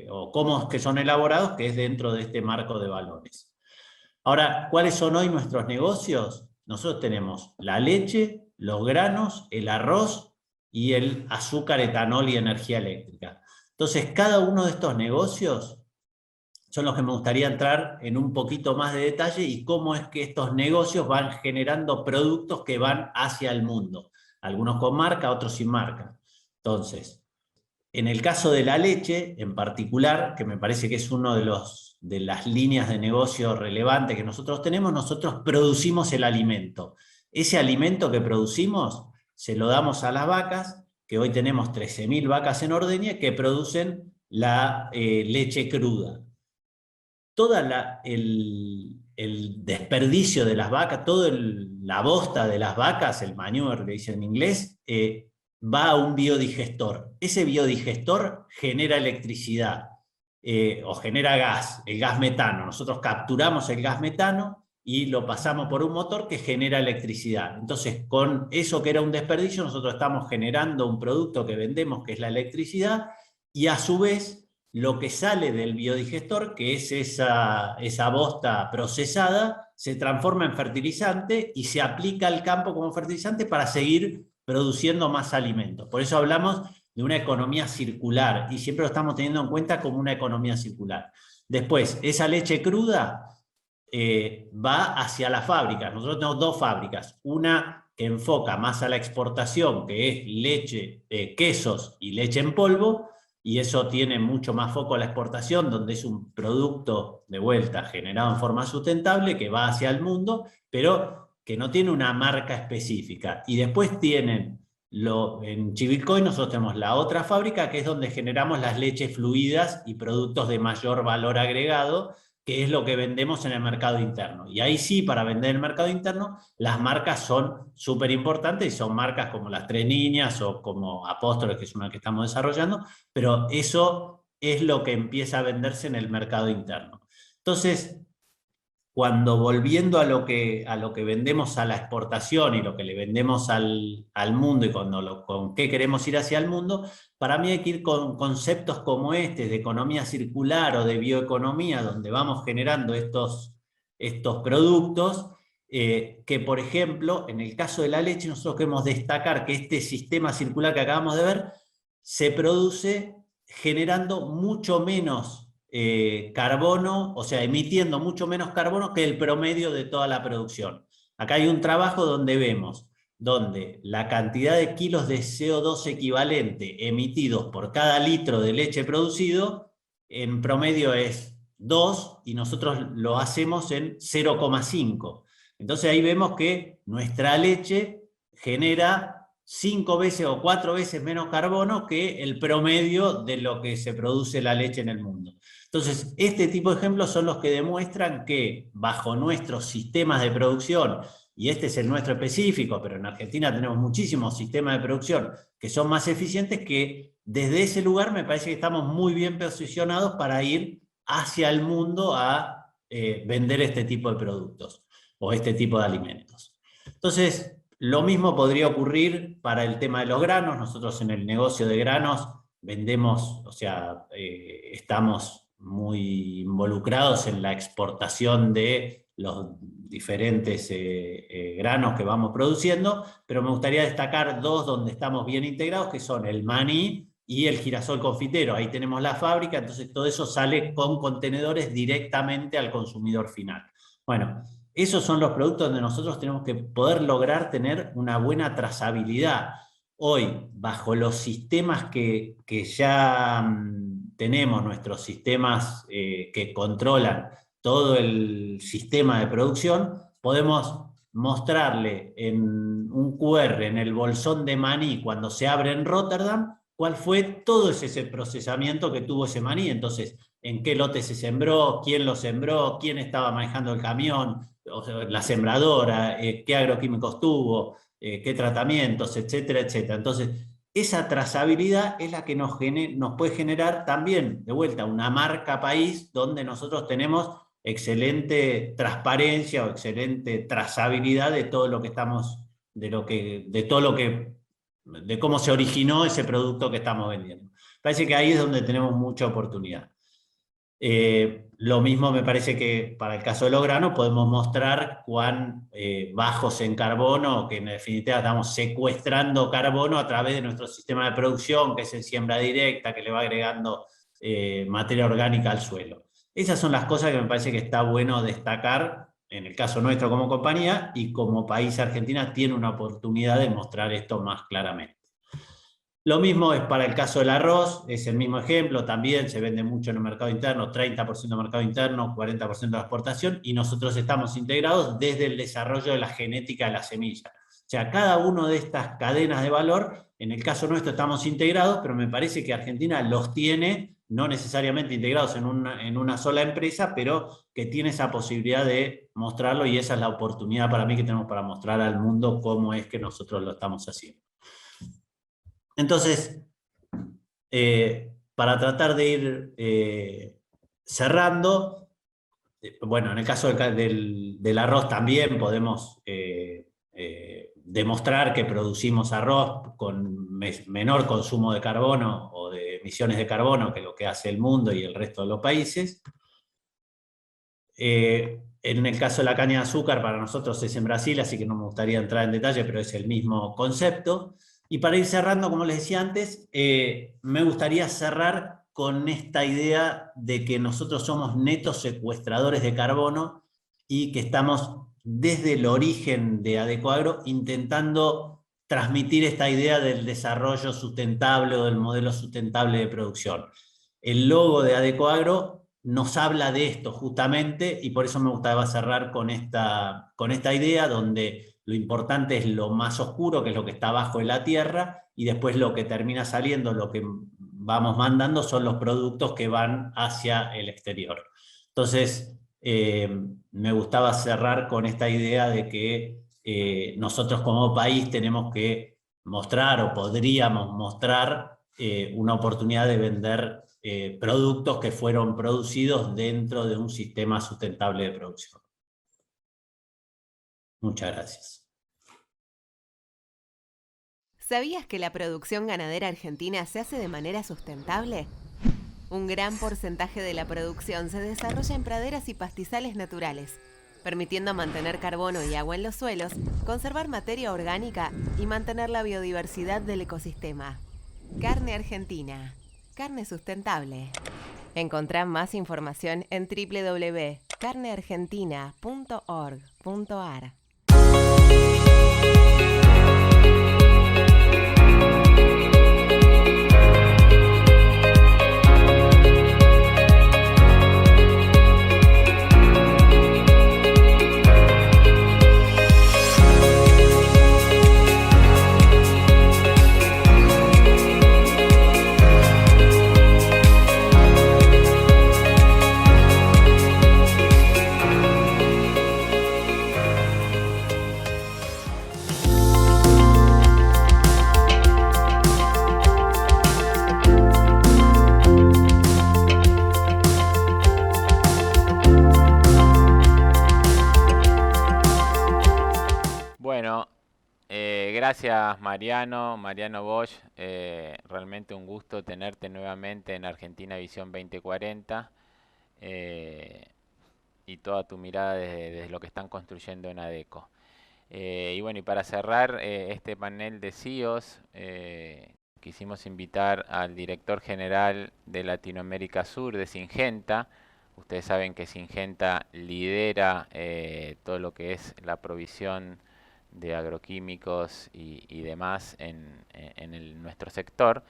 o cómo es que son elaborados, que es dentro de este marco de valores. Ahora, ¿cuáles son hoy nuestros negocios? Nosotros tenemos la leche, los granos, el arroz y el azúcar, etanol y energía eléctrica. Entonces, cada uno de estos negocios son los que me gustaría entrar en un poquito más de detalle, y cómo es que estos negocios van generando productos que van hacia el mundo. Algunos con marca, otros sin marca. Entonces, en el caso de la leche, en particular, que me parece que es uno de las líneas de negocio relevantes que nosotros tenemos, nosotros producimos el alimento. Ese alimento que producimos se lo damos a las vacas, que hoy tenemos 13.000 vacas en ordeña que producen la leche cruda. Todo el desperdicio de las vacas, toda la bosta de las vacas, el manure que dicen en inglés, va a un biodigestor. Ese biodigestor genera electricidad o genera gas, el gas metano. Nosotros capturamos el gas metano y lo pasamos por un motor que genera electricidad. Entonces, con eso que era un desperdicio, nosotros estamos generando un producto que vendemos, que es la electricidad, y a su vez, lo que sale del biodigestor, que es esa bosta procesada, se transforma en fertilizante y se aplica al campo como fertilizante para seguir produciendo más alimentos. Por eso hablamos de una economía circular, y siempre lo estamos teniendo en cuenta como una economía circular. Después, esa leche cruda va hacia la fábrica. Nosotros tenemos dos fábricas, una que enfoca más a la exportación, que es leche, quesos y leche en polvo, y eso tiene mucho más foco a la exportación, donde es un producto de vuelta generado en forma sustentable que va hacia el mundo, pero que no tiene una marca específica. Y después tienen, en Chivilcoy nosotros tenemos la otra fábrica, que es donde generamos las leches fluidas y productos de mayor valor agregado, que es lo que vendemos en el mercado interno. Y ahí sí, para vender en el mercado interno, las marcas son súper importantes, y son marcas como Las Tres Niñas o como Apóstoles, que es una que estamos desarrollando, pero eso es lo que empieza a venderse en el mercado interno. Entonces, cuando volviendo a lo que vendemos a la exportación y lo que le vendemos al mundo, y con qué queremos ir hacia el mundo, para mí hay que ir con conceptos como este, de economía circular o de bioeconomía, donde vamos generando estos productos, que por ejemplo, en el caso de la leche, nosotros queremos destacar que este sistema circular que acabamos de ver, se produce generando mucho menos carbono, o sea, emitiendo mucho menos carbono que el promedio de toda la producción. Acá hay un trabajo donde vemos la cantidad de kilos de CO2 equivalente emitidos por cada litro de leche producido, en promedio es 2, y nosotros lo hacemos en 0,5. Entonces ahí vemos que nuestra leche genera 5 veces o 4 veces menos carbono que el promedio de lo que se produce la leche en el mundo. Entonces, este tipo de ejemplos son los que demuestran que bajo nuestros sistemas de producción, y este es el nuestro específico, pero en Argentina tenemos muchísimos sistemas de producción que son más eficientes, que desde ese lugar me parece que estamos muy bien posicionados para ir hacia el mundo a vender este tipo de productos o este tipo de alimentos. Entonces, lo mismo podría ocurrir para el tema de los granos. Nosotros en el negocio de granos vendemos, o sea, estamos muy involucrados en la exportación de los diferentes granos que vamos produciendo, pero me gustaría destacar dos donde estamos bien integrados, que son el maní y el girasol confitero. Ahí tenemos la fábrica, entonces todo eso sale con contenedores directamente al consumidor final. Bueno, esos son los productos donde nosotros tenemos que poder lograr tener una buena trazabilidad. Hoy, bajo los sistemas que ya tenemos, nuestros sistemas que controlan todo el sistema de producción, podemos mostrarle en un QR en el bolsón de maní cuando se abre en Rotterdam cuál fue todo ese procesamiento que tuvo ese maní. Entonces, en qué lote se sembró, quién lo sembró, quién estaba manejando el camión, o sea, la sembradora, qué agroquímicos tuvo, qué tratamientos, etcétera, etcétera. Entonces, esa trazabilidad es la que nos puede generar también, de vuelta, una marca país donde nosotros tenemos excelente transparencia o excelente trazabilidad de todo lo que estamos, de cómo se originó ese producto que estamos vendiendo. Parece que ahí es donde tenemos mucha oportunidad. Lo mismo me parece que para el caso de los granos podemos mostrar cuán bajos en carbono, que en definitiva estamos secuestrando carbono a través de nuestro sistema de producción, que es en siembra directa, que le va agregando materia orgánica al suelo. Esas son las cosas que me parece que está bueno destacar en el caso nuestro como compañía, y como país Argentina tiene una oportunidad de mostrar esto más claramente. Lo mismo es para el caso del arroz, es el mismo ejemplo, también se vende mucho en el mercado interno, 30% de mercado interno, 40% de exportación, y nosotros estamos integrados desde el desarrollo de la genética de la semilla. O sea, cada una de estas cadenas de valor, en el caso nuestro estamos integrados, pero me parece que Argentina los tiene, no necesariamente integrados en una sola empresa, pero que tiene esa posibilidad de mostrarlo, y esa es la oportunidad para mí que tenemos para mostrar al mundo cómo es que nosotros lo estamos haciendo. Entonces, para tratar de ir cerrando, bueno, en el caso del arroz también podemos demostrar que producimos arroz con menor consumo de carbono o de emisiones de carbono que lo que hace el mundo y el resto de los países. En el caso de la caña de azúcar, para nosotros es en Brasil, así que no me gustaría entrar en detalle, pero es el mismo concepto. Y para ir cerrando, como les decía antes, me gustaría cerrar con esta idea de que nosotros somos netos secuestradores de carbono y que estamos desde el origen de Adecoagro intentando transmitir esta idea del desarrollo sustentable o del modelo sustentable de producción. El logo de Adecoagro nos habla de esto justamente, y por eso me gustaba cerrar con esta idea donde lo importante es lo más oscuro, que es lo que está abajo de la tierra, y después lo que termina saliendo, lo que vamos mandando, son los productos que van hacia el exterior. Entonces, me gustaba cerrar con esta idea de que nosotros como país tenemos que mostrar, o podríamos mostrar, una oportunidad de vender productos que fueron producidos dentro de un sistema sustentable de producción. Muchas gracias. ¿Sabías que la producción ganadera argentina se hace de manera sustentable? Un gran porcentaje de la producción se desarrolla en praderas y pastizales naturales, permitiendo mantener carbono y agua en los suelos, conservar materia orgánica y mantener la biodiversidad del ecosistema. Carne argentina. Carne sustentable. Encontrá más información en www.carneargentina.org.ar. Gracias Mariano Bosch, realmente un gusto tenerte nuevamente en Argentina Visión 2040 y toda tu mirada desde lo que están construyendo en ADECO. Y bueno, y para cerrar este panel de CEOs, quisimos invitar al director general de Latinoamérica Sur de Syngenta. Ustedes saben que Syngenta lidera todo lo que es la provisión de agroquímicos y demás en nuestro sector.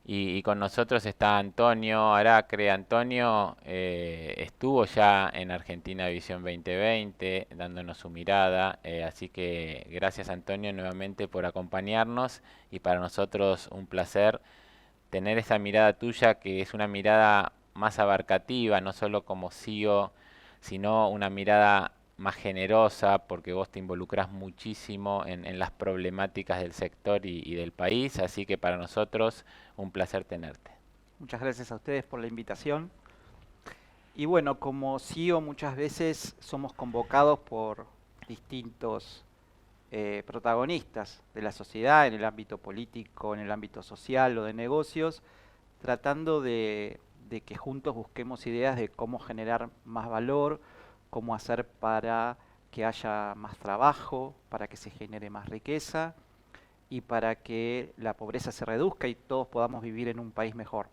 Y con nosotros está Antonio Aracre. Antonio estuvo ya en Argentina Visión 2020 dándonos su mirada, así que gracias Antonio nuevamente por acompañarnos, y para nosotros un placer tener esa mirada tuya, que es una mirada más abarcativa, no solo como CEO, sino una mirada más generosa, porque vos te involucrás muchísimo en las problemáticas del sector y del país, así que para nosotros un placer tenerte. Muchas gracias a ustedes por la invitación. Y bueno, como CEO muchas veces somos convocados por distintos protagonistas de la sociedad, en el ámbito político, en el ámbito social o de negocios, tratando de que juntos busquemos ideas de cómo generar más valor, cómo hacer para que haya más trabajo, para que se genere más riqueza y para que la pobreza se reduzca y todos podamos vivir en un país mejor.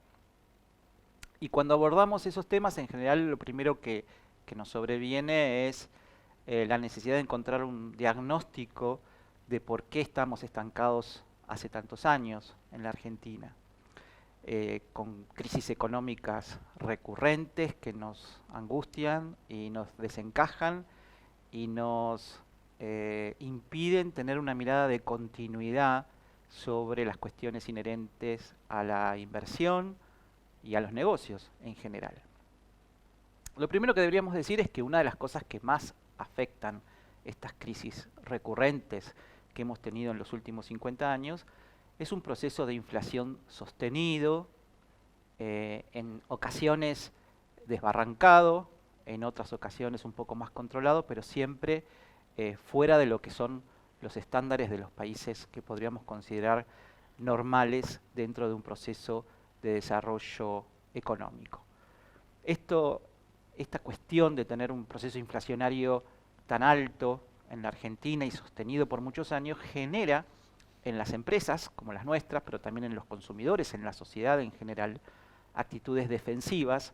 Y cuando abordamos esos temas, en general lo primero que nos sobreviene es la necesidad de encontrar un diagnóstico de por qué estamos estancados hace tantos años en la Argentina. Con crisis económicas recurrentes que nos angustian y nos desencajan y nos impiden tener una mirada de continuidad sobre las cuestiones inherentes a la inversión y a los negocios en general. Lo primero que deberíamos decir es que una de las cosas que más afectan estas crisis recurrentes que hemos tenido en los últimos 50 años es un proceso de inflación sostenido, en ocasiones desbarrancado, en otras ocasiones un poco más controlado, pero siempre fuera de lo que son los estándares de los países que podríamos considerar normales dentro de un proceso de desarrollo económico. Esta cuestión de tener un proceso inflacionario tan alto en la Argentina y sostenido por muchos años genera en las empresas como las nuestras, pero también en los consumidores, en la sociedad en general, actitudes defensivas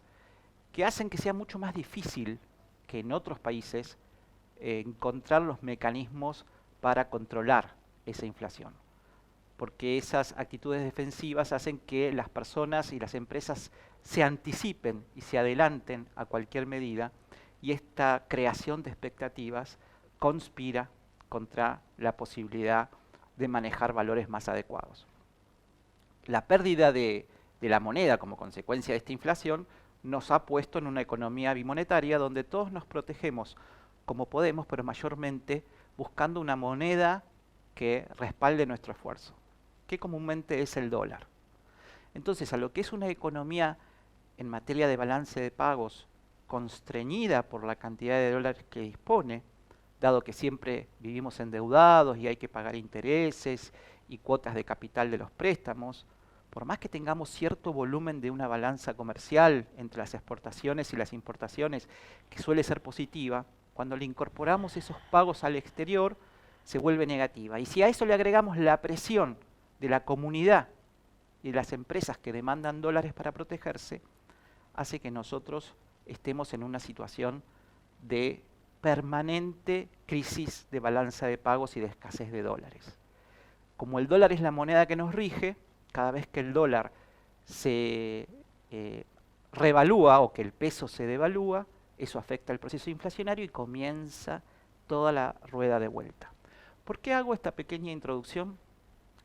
que hacen que sea mucho más difícil que en otros países encontrar los mecanismos para controlar esa inflación. Porque esas actitudes defensivas hacen que las personas y las empresas se anticipen y se adelanten a cualquier medida, y esta creación de expectativas conspira contra la posibilidad de manejar valores más adecuados. La pérdida de la moneda como consecuencia de esta inflación nos ha puesto en una economía bimonetaria donde todos nos protegemos como podemos, pero mayormente buscando una moneda que respalde nuestro esfuerzo, que comúnmente es el dólar. Entonces, a lo que es una economía en materia de balance de pagos constreñida por la cantidad de dólares que dispone, dado que siempre vivimos endeudados y hay que pagar intereses y cuotas de capital de los préstamos, por más que tengamos cierto volumen de una balanza comercial entre las exportaciones y las importaciones, que suele ser positiva, cuando le incorporamos esos pagos al exterior, se vuelve negativa. Y si a eso le agregamos la presión de la comunidad y de las empresas que demandan dólares para protegerse, hace que nosotros estemos en una situación de permanente crisis de balanza de pagos y de escasez de dólares. Como el dólar es la moneda que nos rige, cada vez que el dólar se revalúa o que el peso se devalúa, eso afecta el proceso inflacionario y comienza toda la rueda de vuelta. ¿Por qué hago esta pequeña introducción?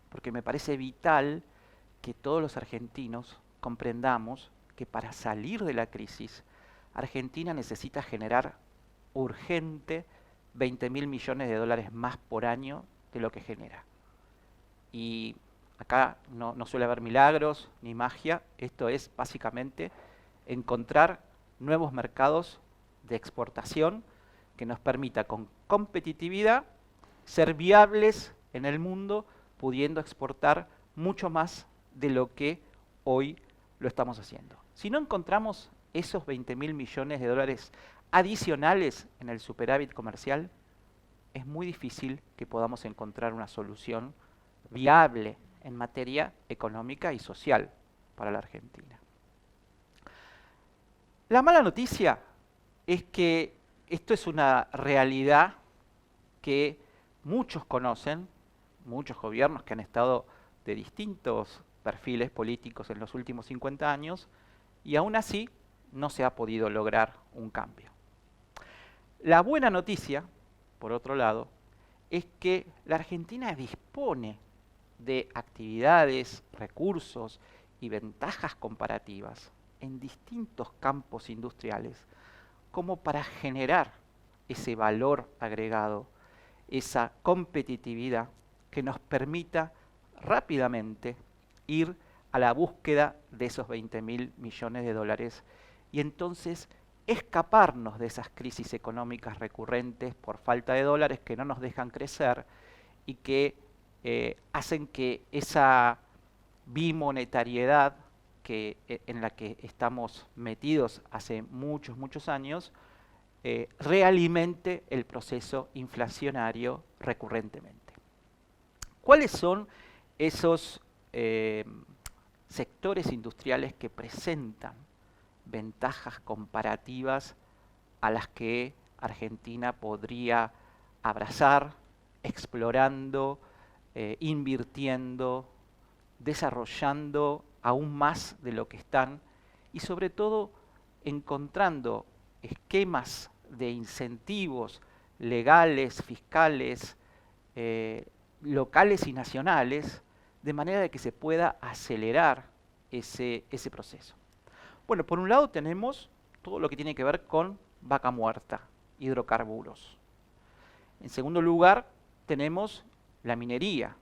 Porque me parece vital que todos los argentinos comprendamos que para salir de la crisis, Argentina necesita generar urgente 20.000 millones de dólares más por año de lo que genera. Y acá no suele haber milagros ni magia, esto es básicamente encontrar nuevos mercados de exportación que nos permita con competitividad ser viables en el mundo, pudiendo exportar mucho más de lo que hoy lo estamos haciendo. Si no encontramos esos 20.000 millones de dólares adicionales en el superávit comercial, es muy difícil que podamos encontrar una solución viable en materia económica y social para la Argentina. La mala noticia es que esto es una realidad que muchos conocen, muchos gobiernos que han estado de distintos perfiles políticos en los últimos 50 años, y aún así no se ha podido lograr un cambio. La buena noticia, por otro lado, es que la Argentina dispone de actividades, recursos y ventajas comparativas en distintos campos industriales como para generar ese valor agregado, esa competitividad que nos permita rápidamente ir a la búsqueda de esos 20.000 millones de dólares y entonces escaparnos de esas crisis económicas recurrentes por falta de dólares que no nos dejan crecer y que hacen que esa bimonetariedad en la que estamos metidos hace muchos años realimente el proceso inflacionario recurrentemente. ¿Cuáles son esos sectores industriales que presentan ventajas comparativas a las que Argentina podría abrazar, explorando, invirtiendo, desarrollando aún más de lo que están y sobre todo encontrando esquemas de incentivos legales, fiscales, locales y nacionales, de manera de que se pueda acelerar ese proceso? Bueno, por un lado tenemos todo lo que tiene que ver con vaca muerta, hidrocarburos. En segundo lugar, tenemos la minería,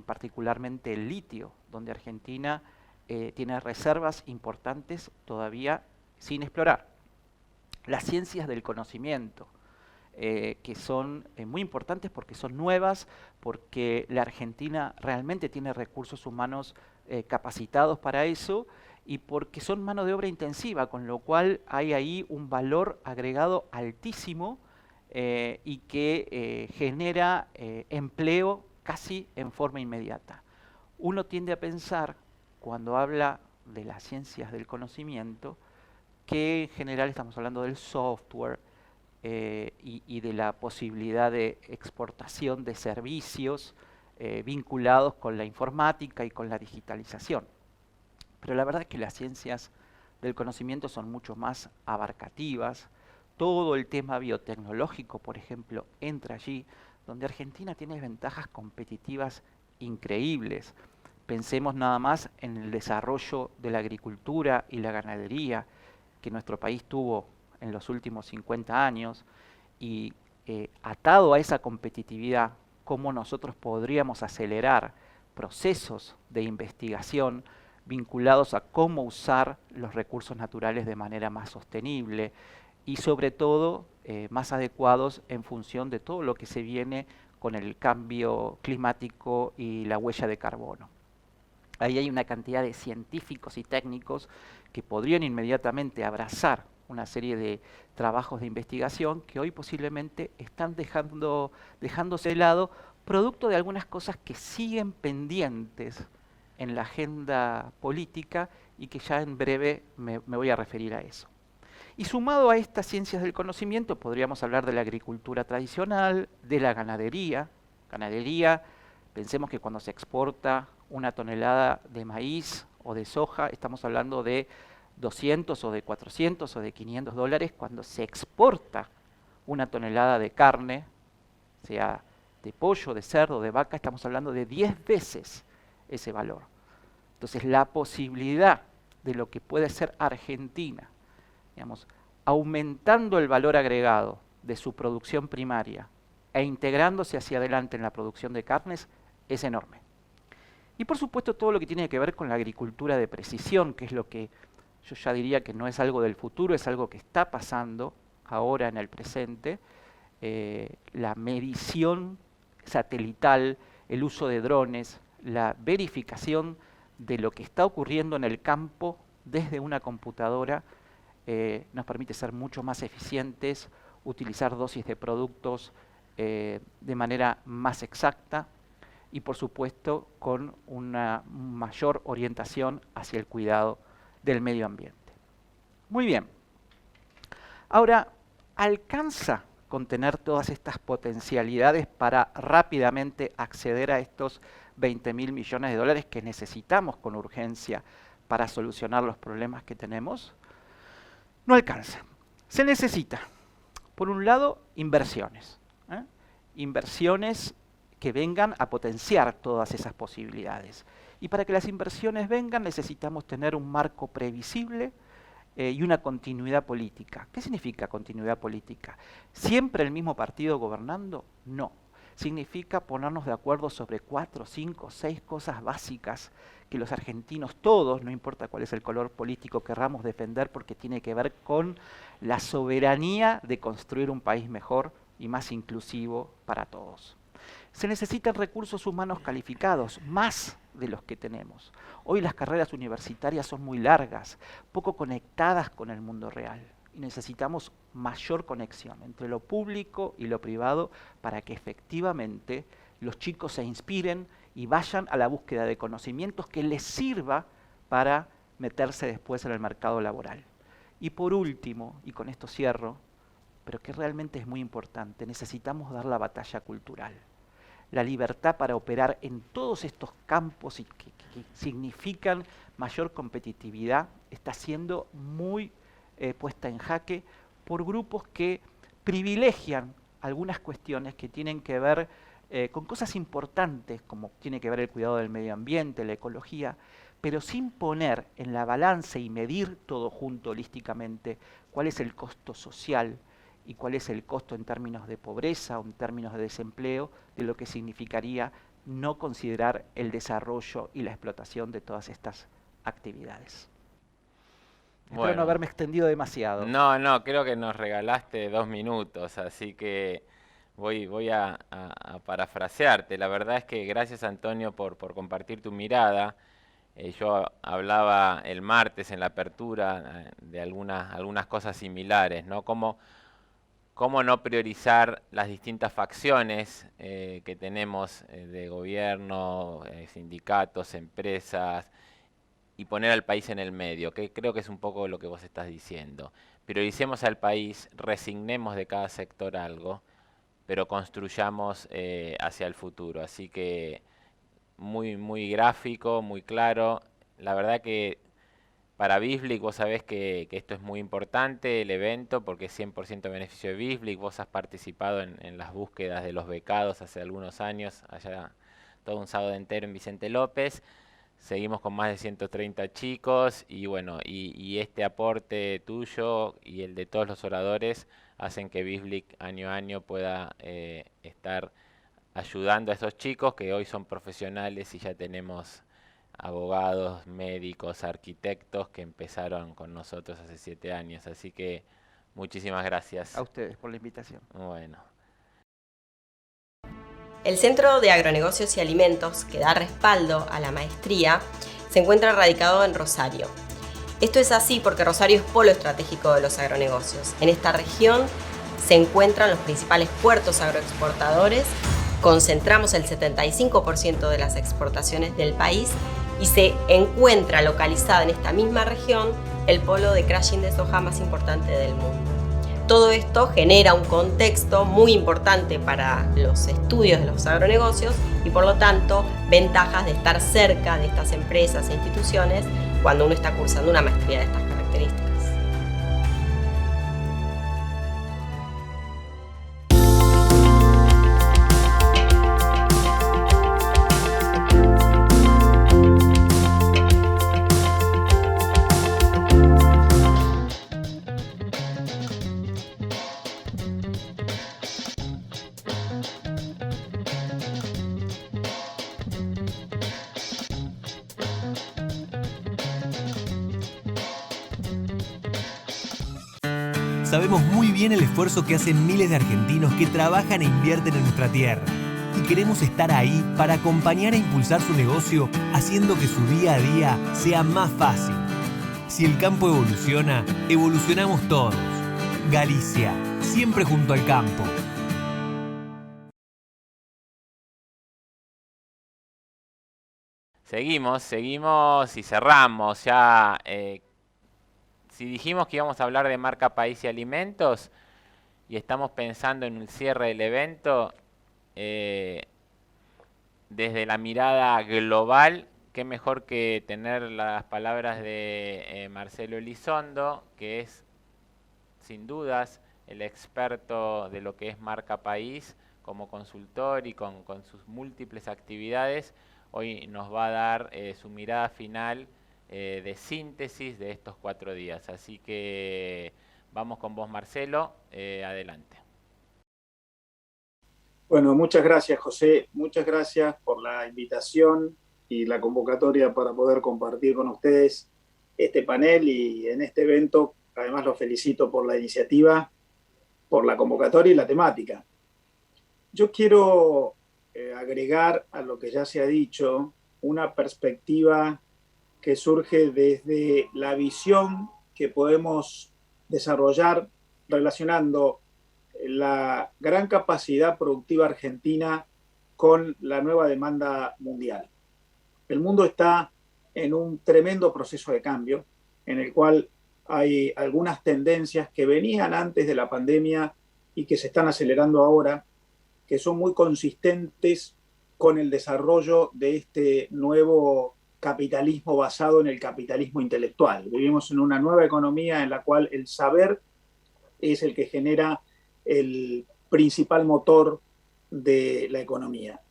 particularmente el litio, donde Argentina tiene reservas importantes todavía sin explorar. las ciencias del conocimiento, que son muy importantes porque son nuevas, porque la Argentina realmente tiene recursos humanos capacitados para eso y porque son mano de obra intensiva, con lo cual hay ahí un valor agregado altísimo y que genera empleo casi en forma inmediata. Uno tiende a pensar, cuando habla de las ciencias del conocimiento, que en general estamos hablando del software y de la posibilidad de exportación de servicios vinculados con la informática y con la digitalización. Pero la verdad es que las ciencias del conocimiento son mucho más abarcativas. Todo el tema biotecnológico, por ejemplo, entra allí, donde Argentina tiene ventajas competitivas increíbles. Pensemos nada más en el desarrollo de la agricultura y la ganadería que nuestro país tuvo en los últimos 50 años y atado a esa competitividad, cómo nosotros podríamos acelerar procesos de investigación vinculados a cómo usar los recursos naturales de manera más sostenible y sobre todo más adecuados en función de todo lo que se viene con el cambio climático y la huella de carbono. Ahí hay una cantidad de científicos y técnicos que podrían inmediatamente abrazar una serie de trabajos de investigación que hoy posiblemente están dejándose de lado, producto de algunas cosas que siguen pendientes en la agenda política y que ya en breve me voy a referir a eso. Y sumado a estas ciencias del conocimiento, podríamos hablar de la agricultura tradicional, de la ganadería. Ganadería, pensemos que cuando se exporta una tonelada de maíz o de soja, estamos hablando de 200 o de 400 o de 500 dólares. Cuando se exporta una tonelada de carne, sea de pollo, de cerdo, de vaca, estamos hablando de 10 veces ese valor. Entonces la posibilidad de lo que puede ser Argentina, digamos, aumentando el valor agregado de su producción primaria e integrándose hacia adelante en la producción de carnes es enorme. Y por supuesto todo lo que tiene que ver con la agricultura de precisión, que es lo que yo ya diría que no es algo del futuro, es algo que está pasando ahora en el presente, la medición satelital, el uso de drones, la verificación de lo que está ocurriendo en el campo desde una computadora nos permite ser mucho más eficientes, utilizar dosis de productos de manera más exacta y por supuesto con una mayor orientación hacia el cuidado del medio ambiente. Muy bien. Ahora, ¿alcanza con tener todas estas potencialidades para rápidamente acceder a estos 20.000 millones de dólares que necesitamos con urgencia para solucionar los problemas que tenemos? No alcanza. Se necesita, por un lado, inversiones. Inversiones que vengan a potenciar todas esas posibilidades. Y para que las inversiones vengan necesitamos tener un marco previsible y una continuidad política. ¿Qué significa continuidad política? ¿Siempre el mismo partido gobernando? No. Significa ponernos de acuerdo sobre 4, 5, 6 cosas básicas que los argentinos todos, no importa cuál es el color político, querramos defender porque tiene que ver con la soberanía de construir un país mejor y más inclusivo para todos. Se necesitan recursos humanos calificados, más de los que tenemos. Hoy las carreras universitarias son muy largas, poco conectadas con el mundo real. Y necesitamos mayor conexión entre lo público y lo privado para que efectivamente los chicos se inspiren y vayan a la búsqueda de conocimientos que les sirva para meterse después en el mercado laboral. Y por último, y con esto cierro, pero que realmente es muy importante, necesitamos dar la batalla cultural. La libertad para operar en todos estos campos y que significan mayor competitividad está siendo muy puesta en jaque por grupos que privilegian algunas cuestiones que tienen que ver con cosas importantes, como tiene que ver el cuidado del medio ambiente, la ecología, pero sin poner en la balanza y medir todo junto holísticamente cuál es el costo social y cuál es el costo en términos de pobreza o en términos de desempleo de lo que significaría no considerar el desarrollo y la explotación de todas estas actividades. Espero no haberme extendido demasiado. No, creo que nos regalaste 2 minutos, así que voy a parafrasearte. La verdad es que gracias, Antonio, por compartir tu mirada. Yo hablaba el martes en la apertura de algunas cosas similares, ¿no? Cómo no priorizar las distintas facciones que tenemos de gobierno, sindicatos, empresas, y poner al país en el medio, que creo que es un poco lo que vos estás diciendo. Prioricemos al país, resignemos de cada sector algo, pero construyamos hacia el futuro. Así que muy gráfico, muy claro. La verdad que para Bisblick vos sabés que esto es muy importante, el evento, porque es 100% beneficio de Bisblick. Vos has participado en las búsquedas de los becados hace algunos años, allá todo un sábado entero en Vicente López. Seguimos con más de 130 chicos y bueno, y este aporte tuyo y el de todos los oradores hacen que Bisblick año a año pueda estar ayudando a esos chicos que hoy son profesionales y ya tenemos abogados, médicos, arquitectos que empezaron con nosotros hace 7 años. Así que muchísimas gracias. A ustedes por la invitación. Bueno. El Centro de Agronegocios y Alimentos, que da respaldo a la maestría, se encuentra radicado en Rosario. Esto es así porque Rosario es polo estratégico de los agronegocios. En esta región se encuentran los principales puertos agroexportadores, concentramos el 75% de las exportaciones del país y se encuentra localizada en esta misma región el polo de crushing de soja más importante del mundo. Todo esto genera un contexto muy importante para los estudios de los agronegocios y por lo tanto ventajas de estar cerca de estas empresas e instituciones cuando uno está cursando una maestría de estas características. Sabemos muy bien el esfuerzo que hacen miles de argentinos que trabajan e invierten en nuestra tierra. Y queremos estar ahí para acompañar e impulsar su negocio, haciendo que su día a día sea más fácil. Si el campo evoluciona, evolucionamos todos. Galicia, siempre junto al campo. Seguimos y cerramos ya. Si dijimos que íbamos a hablar de marca país y alimentos y estamos pensando en el cierre del evento desde la mirada global, qué mejor que tener las palabras de Marcelo Elizondo, que es sin dudas el experto de lo que es marca país como consultor y con sus múltiples actividades. Hoy nos va a dar su mirada final de síntesis de estos 4 días. Así que vamos con vos, Marcelo. Adelante. Bueno, muchas gracias, José. Muchas gracias por la invitación y la convocatoria para poder compartir con ustedes este panel y en este evento. Además, los felicito por la iniciativa, por la convocatoria y la temática. Yo quiero agregar a lo que ya se ha dicho una perspectiva que surge desde la visión que podemos desarrollar relacionando la gran capacidad productiva argentina con la nueva demanda mundial. El mundo está en un tremendo proceso de cambio en el cual hay algunas tendencias que venían antes de la pandemia y que se están acelerando ahora, que son muy consistentes con el desarrollo de este nuevo capitalismo basado en el capitalismo intelectual. Vivimos en una nueva economía en la cual el saber es el que genera el principal motor de la economía.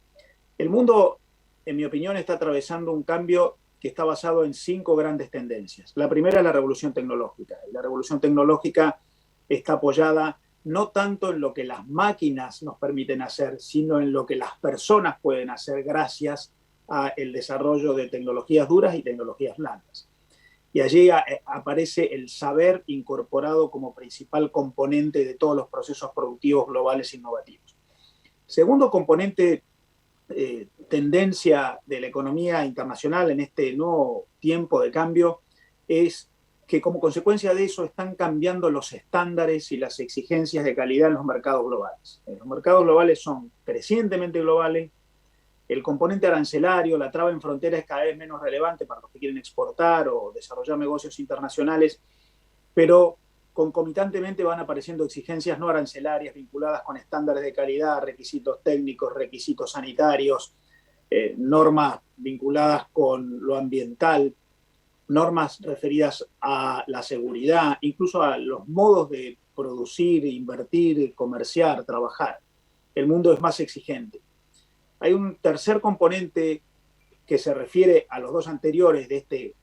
El mundo, en mi opinión, está atravesando un cambio que está basado en 5 grandes tendencias. La primera es la revolución tecnológica. La revolución tecnológica está apoyada no tanto en lo que las máquinas nos permiten hacer, sino en lo que las personas pueden hacer gracias al desarrollo de tecnologías duras y tecnologías blandas. y allí aparece el saber incorporado como principal componente de todos los procesos productivos globales innovativos. Segundo componente, tendencia de la economía internacional en este nuevo tiempo de cambio, es que como consecuencia de eso están cambiando los estándares y las exigencias de calidad en los mercados globales. Los mercados globales son crecientemente globales. El componente arancelario, la traba en frontera es cada vez menos relevante para los que quieren exportar o desarrollar negocios internacionales, pero concomitantemente van apareciendo exigencias no arancelarias vinculadas con estándares de calidad, requisitos técnicos, requisitos sanitarios, normas vinculadas con lo ambiental, normas referidas a la seguridad, incluso a los modos de producir, invertir, comerciar, trabajar. El mundo es más exigente. Hay un tercer componente que se refiere a los dos anteriores de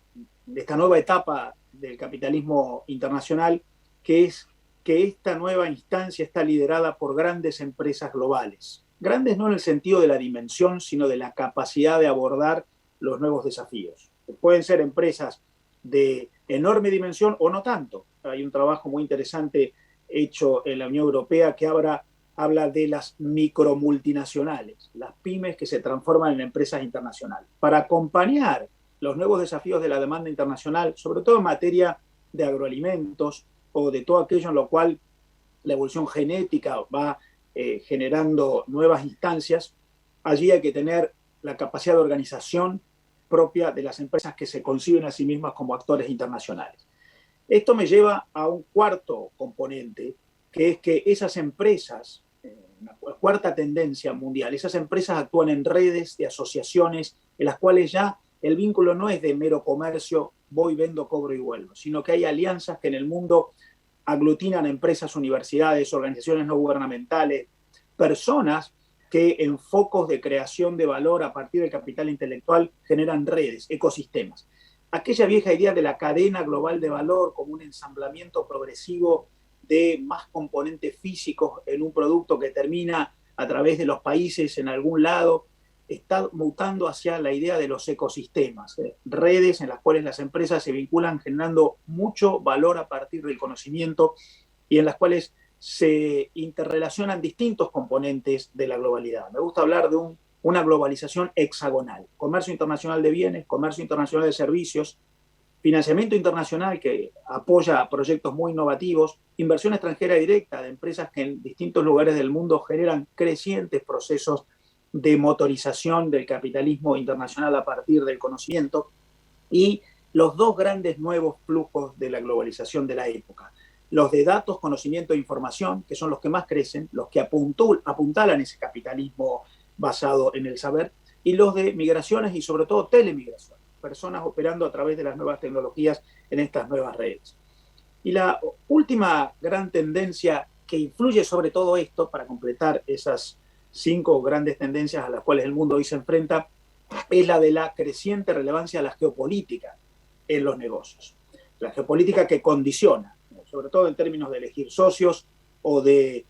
esta nueva etapa del capitalismo internacional, que es que esta nueva instancia está liderada por grandes empresas globales. Grandes no en el sentido de la dimensión, sino de la capacidad de abordar los nuevos desafíos. Pueden ser empresas de enorme dimensión o no tanto. Hay un trabajo muy interesante hecho en la Unión Europea que habla de las micromultinacionales, las pymes que se transforman en empresas internacionales. Para acompañar los nuevos desafíos de la demanda internacional, sobre todo en materia de agroalimentos o de todo aquello en lo cual la evolución genética va generando nuevas instancias, allí hay que tener la capacidad de organización propia de las empresas que se conciben a sí mismas como actores internacionales. Esto me lleva a un cuarto componente, que es que esas empresas, la cuarta tendencia mundial, esas empresas actúan en redes de asociaciones en las cuales ya el vínculo no es de mero comercio, voy, vendo, cobro y vuelvo, sino que hay alianzas que en el mundo aglutinan empresas, universidades, organizaciones no gubernamentales, personas que en focos de creación de valor a partir del capital intelectual generan redes, ecosistemas. Aquella vieja idea de la cadena global de valor como un ensamblamiento progresivo de más componentes físicos en un producto que termina a través de los países en algún lado, está mutando hacia la idea de los ecosistemas, redes en las cuales las empresas se vinculan generando mucho valor a partir del conocimiento y en las cuales se interrelacionan distintos componentes de la globalidad. Me gusta hablar de una globalización hexagonal: comercio internacional de bienes, comercio internacional de servicios, financiamiento internacional que apoya proyectos muy innovativos, inversión extranjera directa de empresas que en distintos lugares del mundo generan crecientes procesos de motorización del capitalismo internacional a partir del conocimiento, y los dos grandes nuevos flujos de la globalización de la época: los de datos, conocimiento e información, que son los que más crecen, los que apuntalan ese capitalismo basado en el saber, y los de migraciones y sobre todo telemigración, personas operando a través de las nuevas tecnologías en estas nuevas redes. Y la última gran tendencia que influye sobre todo esto, para completar esas 5 grandes tendencias a las cuales el mundo hoy se enfrenta, es la de la creciente relevancia de la geopolítica en los negocios. La geopolítica que condiciona, sobre todo en términos de elegir socios o de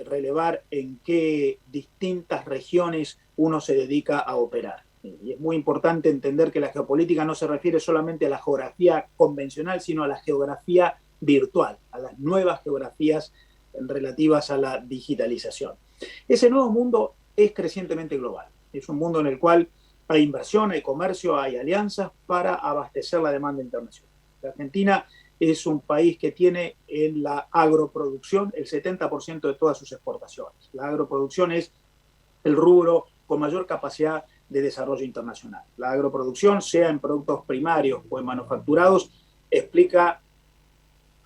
relevar en qué distintas regiones uno se dedica a operar. Y es muy importante entender que la geopolítica no se refiere solamente a la geografía convencional, sino a la geografía virtual, a las nuevas geografías relativas a la digitalización. Ese nuevo mundo es crecientemente global. Es un mundo en el cual hay inversión, hay comercio, hay alianzas para abastecer la demanda internacional. La Argentina es un país que tiene en la agroproducción el 70% de todas sus exportaciones. La agroproducción es el rubro con mayor capacidad de desarrollo internacional. La agroproducción, sea en productos primarios o en manufacturados, explica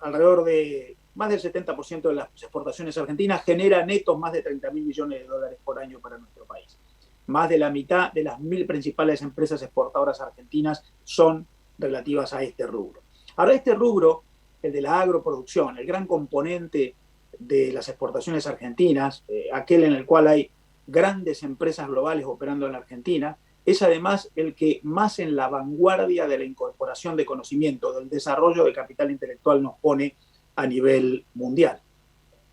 alrededor de más del 70% de las exportaciones argentinas, genera netos más de 30.000 millones de dólares por año para nuestro país. Más de la mitad de las 1.000 principales empresas exportadoras argentinas son relativas a este rubro. Ahora, este rubro, el de la agroproducción, el gran componente de las exportaciones argentinas, aquel en el cual hay grandes empresas globales operando en la Argentina, es además el que más en la vanguardia de la incorporación de conocimiento, del desarrollo de capital intelectual nos pone a nivel mundial.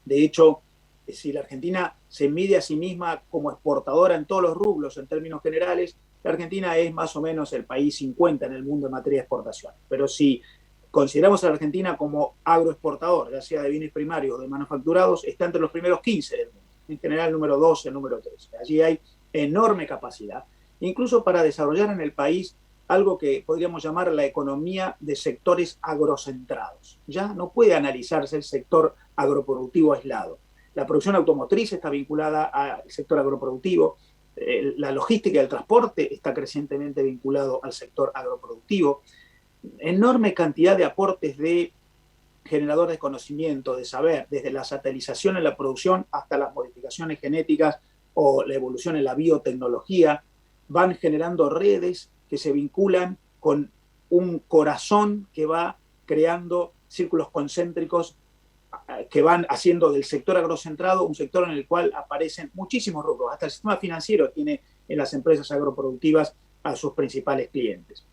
De hecho, si la Argentina se mide a sí misma como exportadora en todos los rubros en términos generales, la Argentina es más o menos el país 50 en el mundo en materia de exportación. Pero si consideramos a la Argentina como agroexportador, ya sea de bienes primarios o de manufacturados, está entre los primeros 15 del mundo. En general, el número 12, el número 13. Allí hay enorme capacidad, incluso para desarrollar en el país algo que podríamos llamar la economía de sectores agrocentrados. Ya no puede analizarse el sector agroproductivo aislado. La producción automotriz está vinculada al sector agroproductivo, la logística y el transporte está crecientemente vinculado al sector agroproductivo. Enorme cantidad de aportes de generadores de conocimiento, de saber, desde la satelización en la producción hasta las modificaciones genéticas o la evolución en la biotecnología, van generando redes que se vinculan con un corazón que va creando círculos concéntricos que van haciendo del sector agrocentrado un sector en el cual aparecen muchísimos rubros. Hasta el sistema financiero tiene en las empresas agroproductivas a sus principales clientes.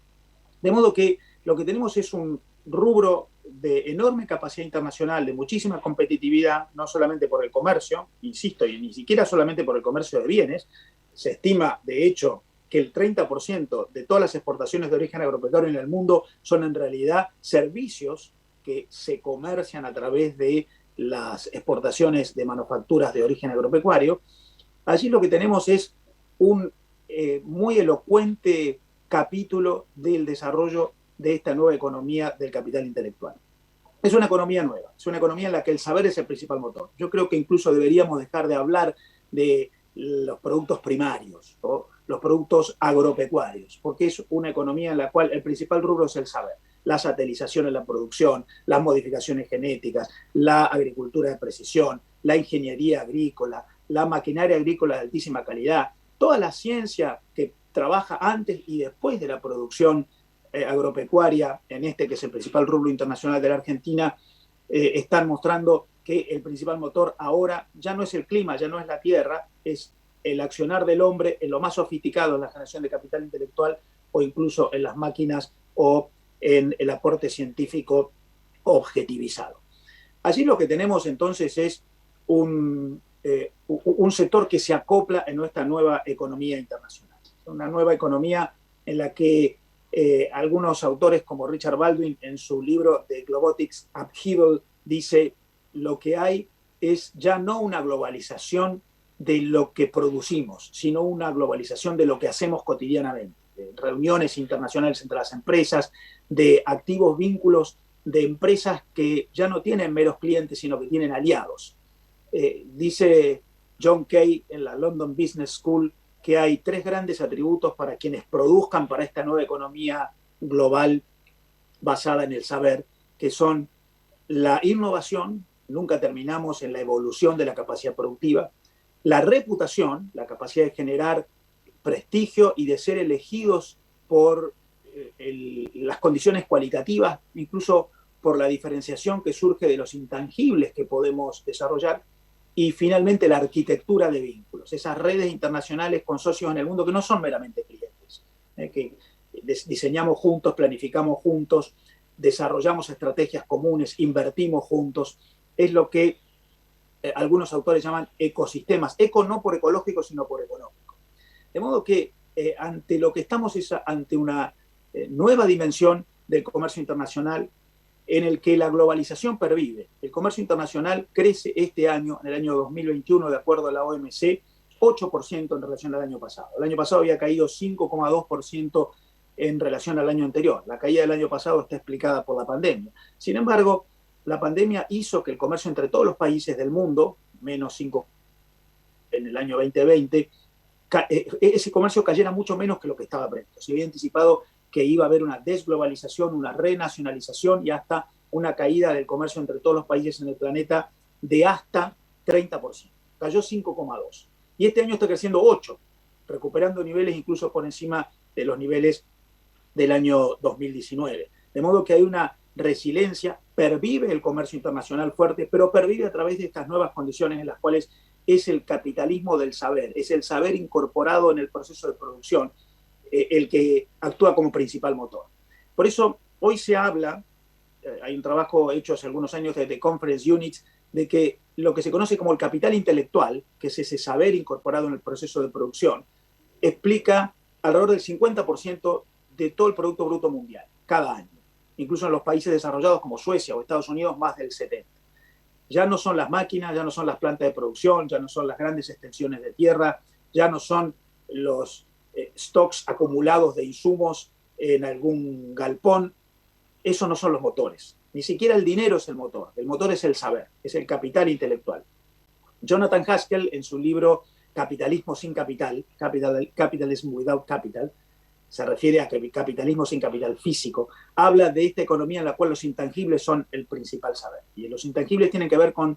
De modo que lo que tenemos es un rubro de enorme capacidad internacional, de muchísima competitividad, no solamente por el comercio, insisto, y ni siquiera solamente por el comercio de bienes. Se estima, de hecho, que el 30% de todas las exportaciones de origen agropecuario en el mundo son en realidad servicios que se comercian a través de las exportaciones de manufacturas de origen agropecuario. Allí lo que tenemos es un muy elocuente capítulo del desarrollo de esta nueva economía del capital intelectual. Es una economía nueva, es una economía en la que el saber es el principal motor. Yo creo que incluso deberíamos dejar de hablar de los productos primarios, ¿no? Los productos agropecuarios, porque es una economía en la cual el principal rubro es el saber. La satelización en la producción, las modificaciones genéticas, la agricultura de precisión, la ingeniería agrícola, la maquinaria agrícola de altísima calidad, toda la ciencia que trabaja antes y después de la producción agropecuaria, en este que es el principal rubro internacional de la Argentina, están mostrando que el principal motor ahora ya no es el clima, ya no es la tierra, es el accionar del hombre en lo más sofisticado en la generación de capital intelectual o incluso en las máquinas o en el aporte científico objetivizado. Allí lo que tenemos entonces es un sector que se acopla en nuestra nueva economía internacional. Una nueva economía en la que algunos autores como Richard Baldwin en su libro The Globotics Upheaval dice: lo que hay es ya no una globalización de lo que producimos, sino una globalización de lo que hacemos cotidianamente, de reuniones internacionales entre las empresas, de activos vínculos de empresas que ya no tienen meros clientes, sino que tienen aliados. Dice John Kay en la London Business School que hay 3 grandes atributos para quienes produzcan para esta nueva economía global basada en el saber, que son la innovación, nunca terminamos en la evolución de la capacidad productiva, la reputación, la capacidad de generar prestigio y de ser elegidos por las condiciones cualitativas, incluso por la diferenciación que surge de los intangibles que podemos desarrollar, y finalmente la arquitectura de vínculos, esas redes internacionales con socios en el mundo que no son meramente clientes, que diseñamos juntos, planificamos juntos, desarrollamos estrategias comunes, invertimos juntos, es lo que algunos autores llaman ecosistemas, eco no por ecológico, sino por económico. De modo que ante lo que estamos es ante una nueva dimensión del comercio internacional en el que la globalización pervive. El comercio internacional crece este año, en el año 2021, de acuerdo a la OMC, 8% en relación al año pasado. El año pasado había caído 5,2% en relación al año anterior. La caída del año pasado está explicada por la pandemia. Sin embargo, la pandemia hizo que el comercio entre todos los países del mundo, menos 5 en el año 2020, ese comercio cayera mucho menos que lo que estaba previsto. Se había anticipado que iba a haber una desglobalización, una renacionalización y hasta una caída del comercio entre todos los países en el planeta de hasta 30%. Cayó 5,2%. Y este año está creciendo 8%, recuperando niveles incluso por encima de los niveles del año 2019. De modo que hay una resiliencia, pervive el comercio internacional fuerte, pero pervive a través de estas nuevas condiciones en las cuales es el capitalismo del saber, es el saber incorporado en el proceso de producción, el que actúa como principal motor. Por eso hoy se habla, hay un trabajo hecho hace algunos años de The Conference Units, de que lo que se conoce como el capital intelectual, que es ese saber incorporado en el proceso de producción, explica alrededor del 50% de todo el Producto Bruto Mundial, cada año. Incluso en los países desarrollados como Suecia o Estados Unidos, más del 70%. Ya no son las máquinas, ya no son las plantas de producción, ya no son las grandes extensiones de tierra, ya no son los stocks acumulados de insumos en algún galpón. Eso no son los motores. Ni siquiera el dinero es el motor es el saber, es el capital intelectual. Jonathan Haskell, en su libro Capitalismo sin capital, Capitalism Without Capital, se refiere a capitalismo sin capital físico, habla de esta economía en la cual los intangibles son el principal saber. Y los intangibles tienen que ver con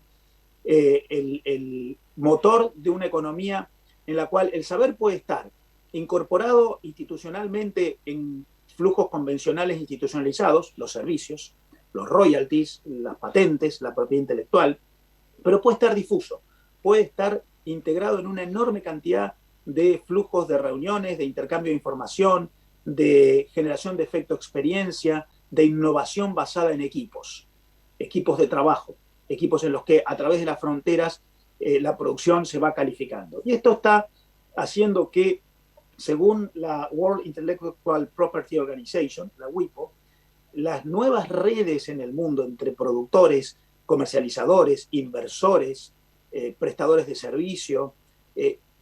el motor de una economía en la cual el saber puede estar incorporado institucionalmente en flujos convencionales institucionalizados, los servicios, los royalties, las patentes, la propiedad intelectual, pero puede estar difuso, puede estar integrado en una enorme cantidad de flujos de reuniones, de intercambio de información, de generación de efecto experiencia, de innovación basada en equipos de trabajo, equipos en los que a través de las fronteras la producción se va calificando. Y esto está haciendo que, según la World Intellectual Property Organization, la WIPO, las nuevas redes en el mundo entre productores, comercializadores, inversores, prestadores de servicio,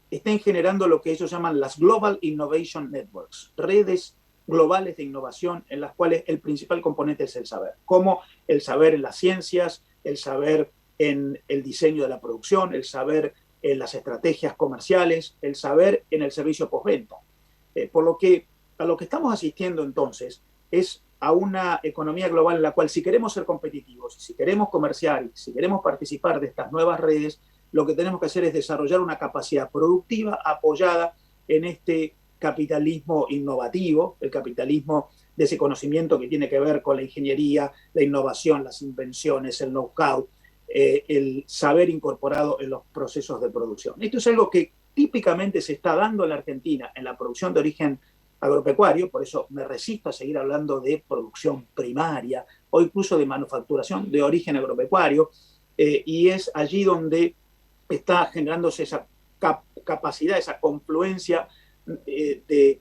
estén generando lo que ellos llaman las Global Innovation Networks, redes globales de innovación en las cuales el principal componente es el saber, como el saber en las ciencias, el saber en el diseño de la producción, el saber en las estrategias comerciales, el saber en el servicio postventa. Por lo que a lo que estamos asistiendo entonces es a una economía global en la cual, si queremos ser competitivos, si queremos comerciar, si queremos participar de estas nuevas redes, lo que tenemos que hacer es desarrollar una capacidad productiva apoyada en este capitalismo innovativo, el capitalismo de ese conocimiento que tiene que ver con la ingeniería, la innovación, las invenciones, el know-how, el saber incorporado en los procesos de producción. Esto es algo que típicamente se está dando en la Argentina en la producción de origen agropecuario, por eso me resisto a seguir hablando de producción primaria o incluso de manufacturación de origen agropecuario, y es allí donde está generándose esa capacidad, esa confluencia de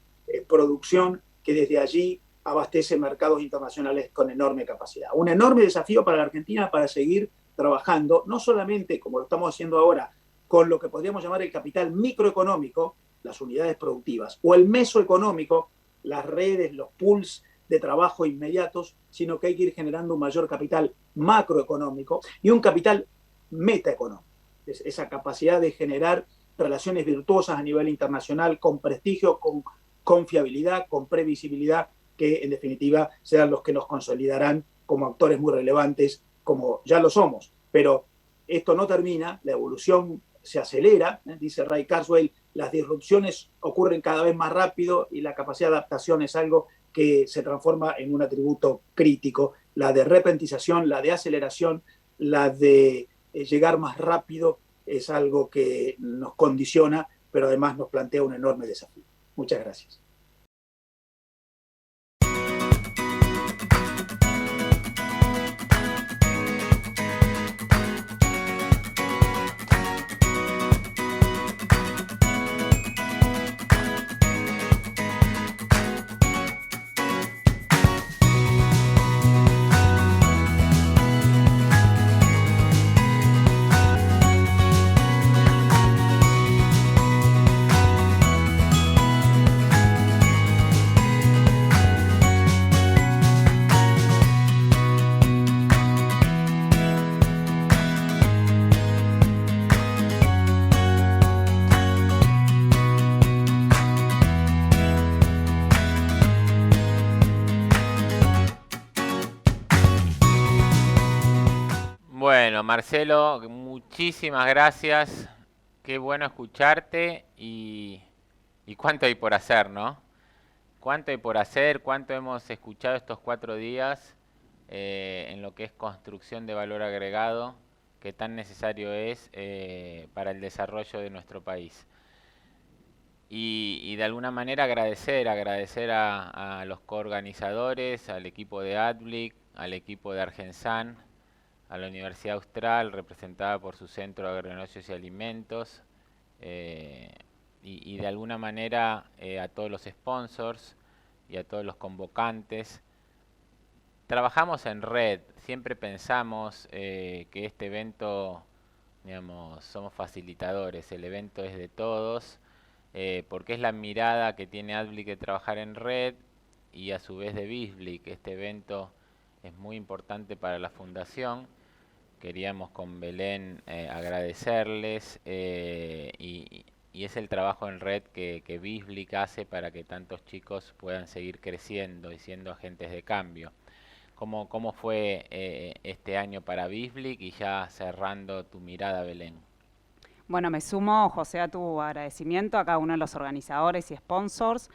producción que desde allí abastece mercados internacionales con enorme capacidad. Un enorme desafío para la Argentina para seguir trabajando, no solamente como lo estamos haciendo ahora, con lo que podríamos llamar el capital microeconómico, las unidades productivas, o el mesoeconómico, las redes, los pools de trabajo inmediatos, sino que hay que ir generando un mayor capital macroeconómico y un capital metaeconómico. Esa capacidad de generar relaciones virtuosas a nivel internacional, con prestigio, con confiabilidad, con previsibilidad, que en definitiva sean los que nos consolidarán como actores muy relevantes, como ya lo somos. Pero esto no termina, la evolución se acelera, dice Ray Kurzweil, las disrupciones ocurren cada vez más rápido y la capacidad de adaptación es algo que se transforma en un atributo crítico, la de repentización, la de aceleración, la de llegar más rápido es algo que nos condiciona, pero además nos plantea un enorme desafío. Muchas gracias. Bueno, Marcelo, muchísimas gracias. Qué bueno escucharte y cuánto hay por hacer, ¿no? Cuánto hay por hacer, cuánto hemos escuchado estos 4 días en lo que es construcción de valor agregado, que tan necesario es para el desarrollo de nuestro país. Y de alguna manera agradecer a los coorganizadores, al equipo de ADBLIC, al equipo de Argensan, a la Universidad Austral, representada por su Centro de Agronegocios y Alimentos, y de alguna manera a todos los sponsors y a todos los convocantes. Trabajamos en red, siempre pensamos que este evento, digamos, somos facilitadores, el evento es de todos, porque es la mirada que tiene ADBLIC de trabajar en red y a su vez de BISBLIC. Este evento es muy importante para la fundación. Queríamos con Belén agradecerles y es el trabajo en red que BISBLIC hace para que tantos chicos puedan seguir creciendo y siendo agentes de cambio. ¿Cómo fue este año para BISBLIC? Y ya cerrando tu mirada, Belén. Bueno, me sumo, José, a tu agradecimiento a cada uno de los organizadores y sponsors.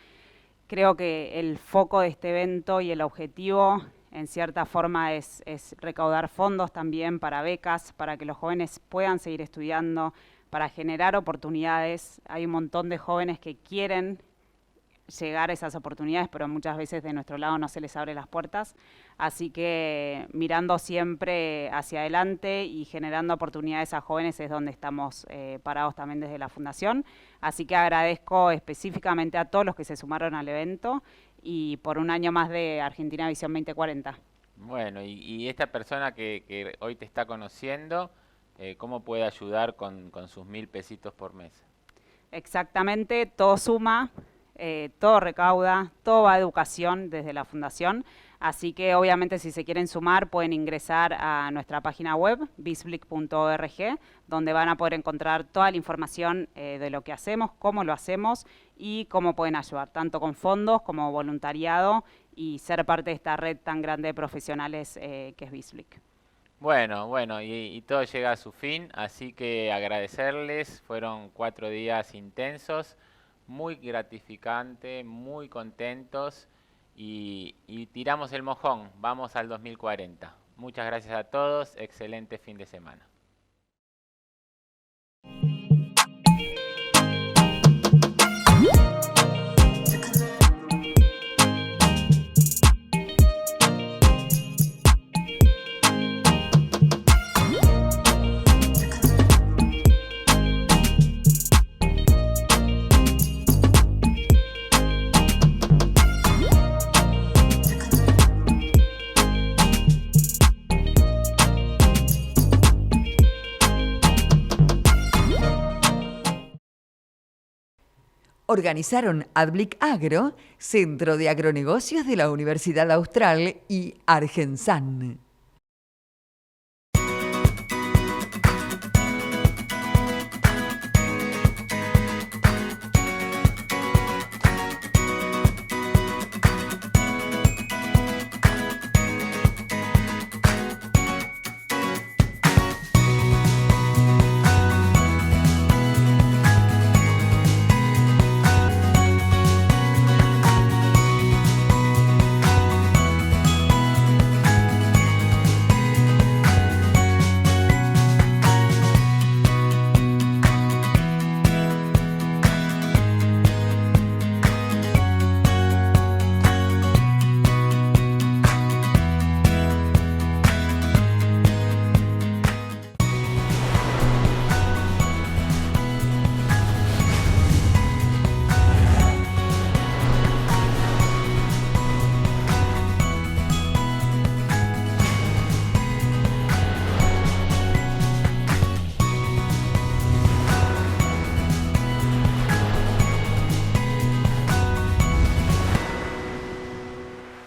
Creo que el foco de este evento y el objetivo, en cierta forma, es recaudar fondos también para becas, para que los jóvenes puedan seguir estudiando, para generar oportunidades. Hay un montón de jóvenes que quieren llegar a esas oportunidades, pero muchas veces de nuestro lado no se les abre las puertas. Así que mirando siempre hacia adelante y generando oportunidades a jóvenes es donde estamos parados también desde la Fundación. Así que agradezco específicamente a todos los que se sumaron al evento y por un año más de Argentina Visión 2040. Bueno, y esta persona que hoy te está conociendo, ¿cómo puede ayudar con sus 1.000 pesitos por mes? Exactamente, todo suma. Todo recauda, todo va a educación desde la Fundación, así que obviamente si se quieren sumar pueden ingresar a nuestra página web, bisblic.org, donde van a poder encontrar toda la información de lo que hacemos, cómo lo hacemos y cómo pueden ayudar, tanto con fondos como voluntariado y ser parte de esta red tan grande de profesionales que es BISBLIC. Bueno, y todo llega a su fin, así que agradecerles, fueron 4 días intensos, muy gratificante, muy contentos y tiramos el mojón, vamos al 2040. Muchas gracias a todos, excelente fin de semana. Organizaron ADBLIC Agro, Centro de Agronegocios de la Universidad Austral y Argensan.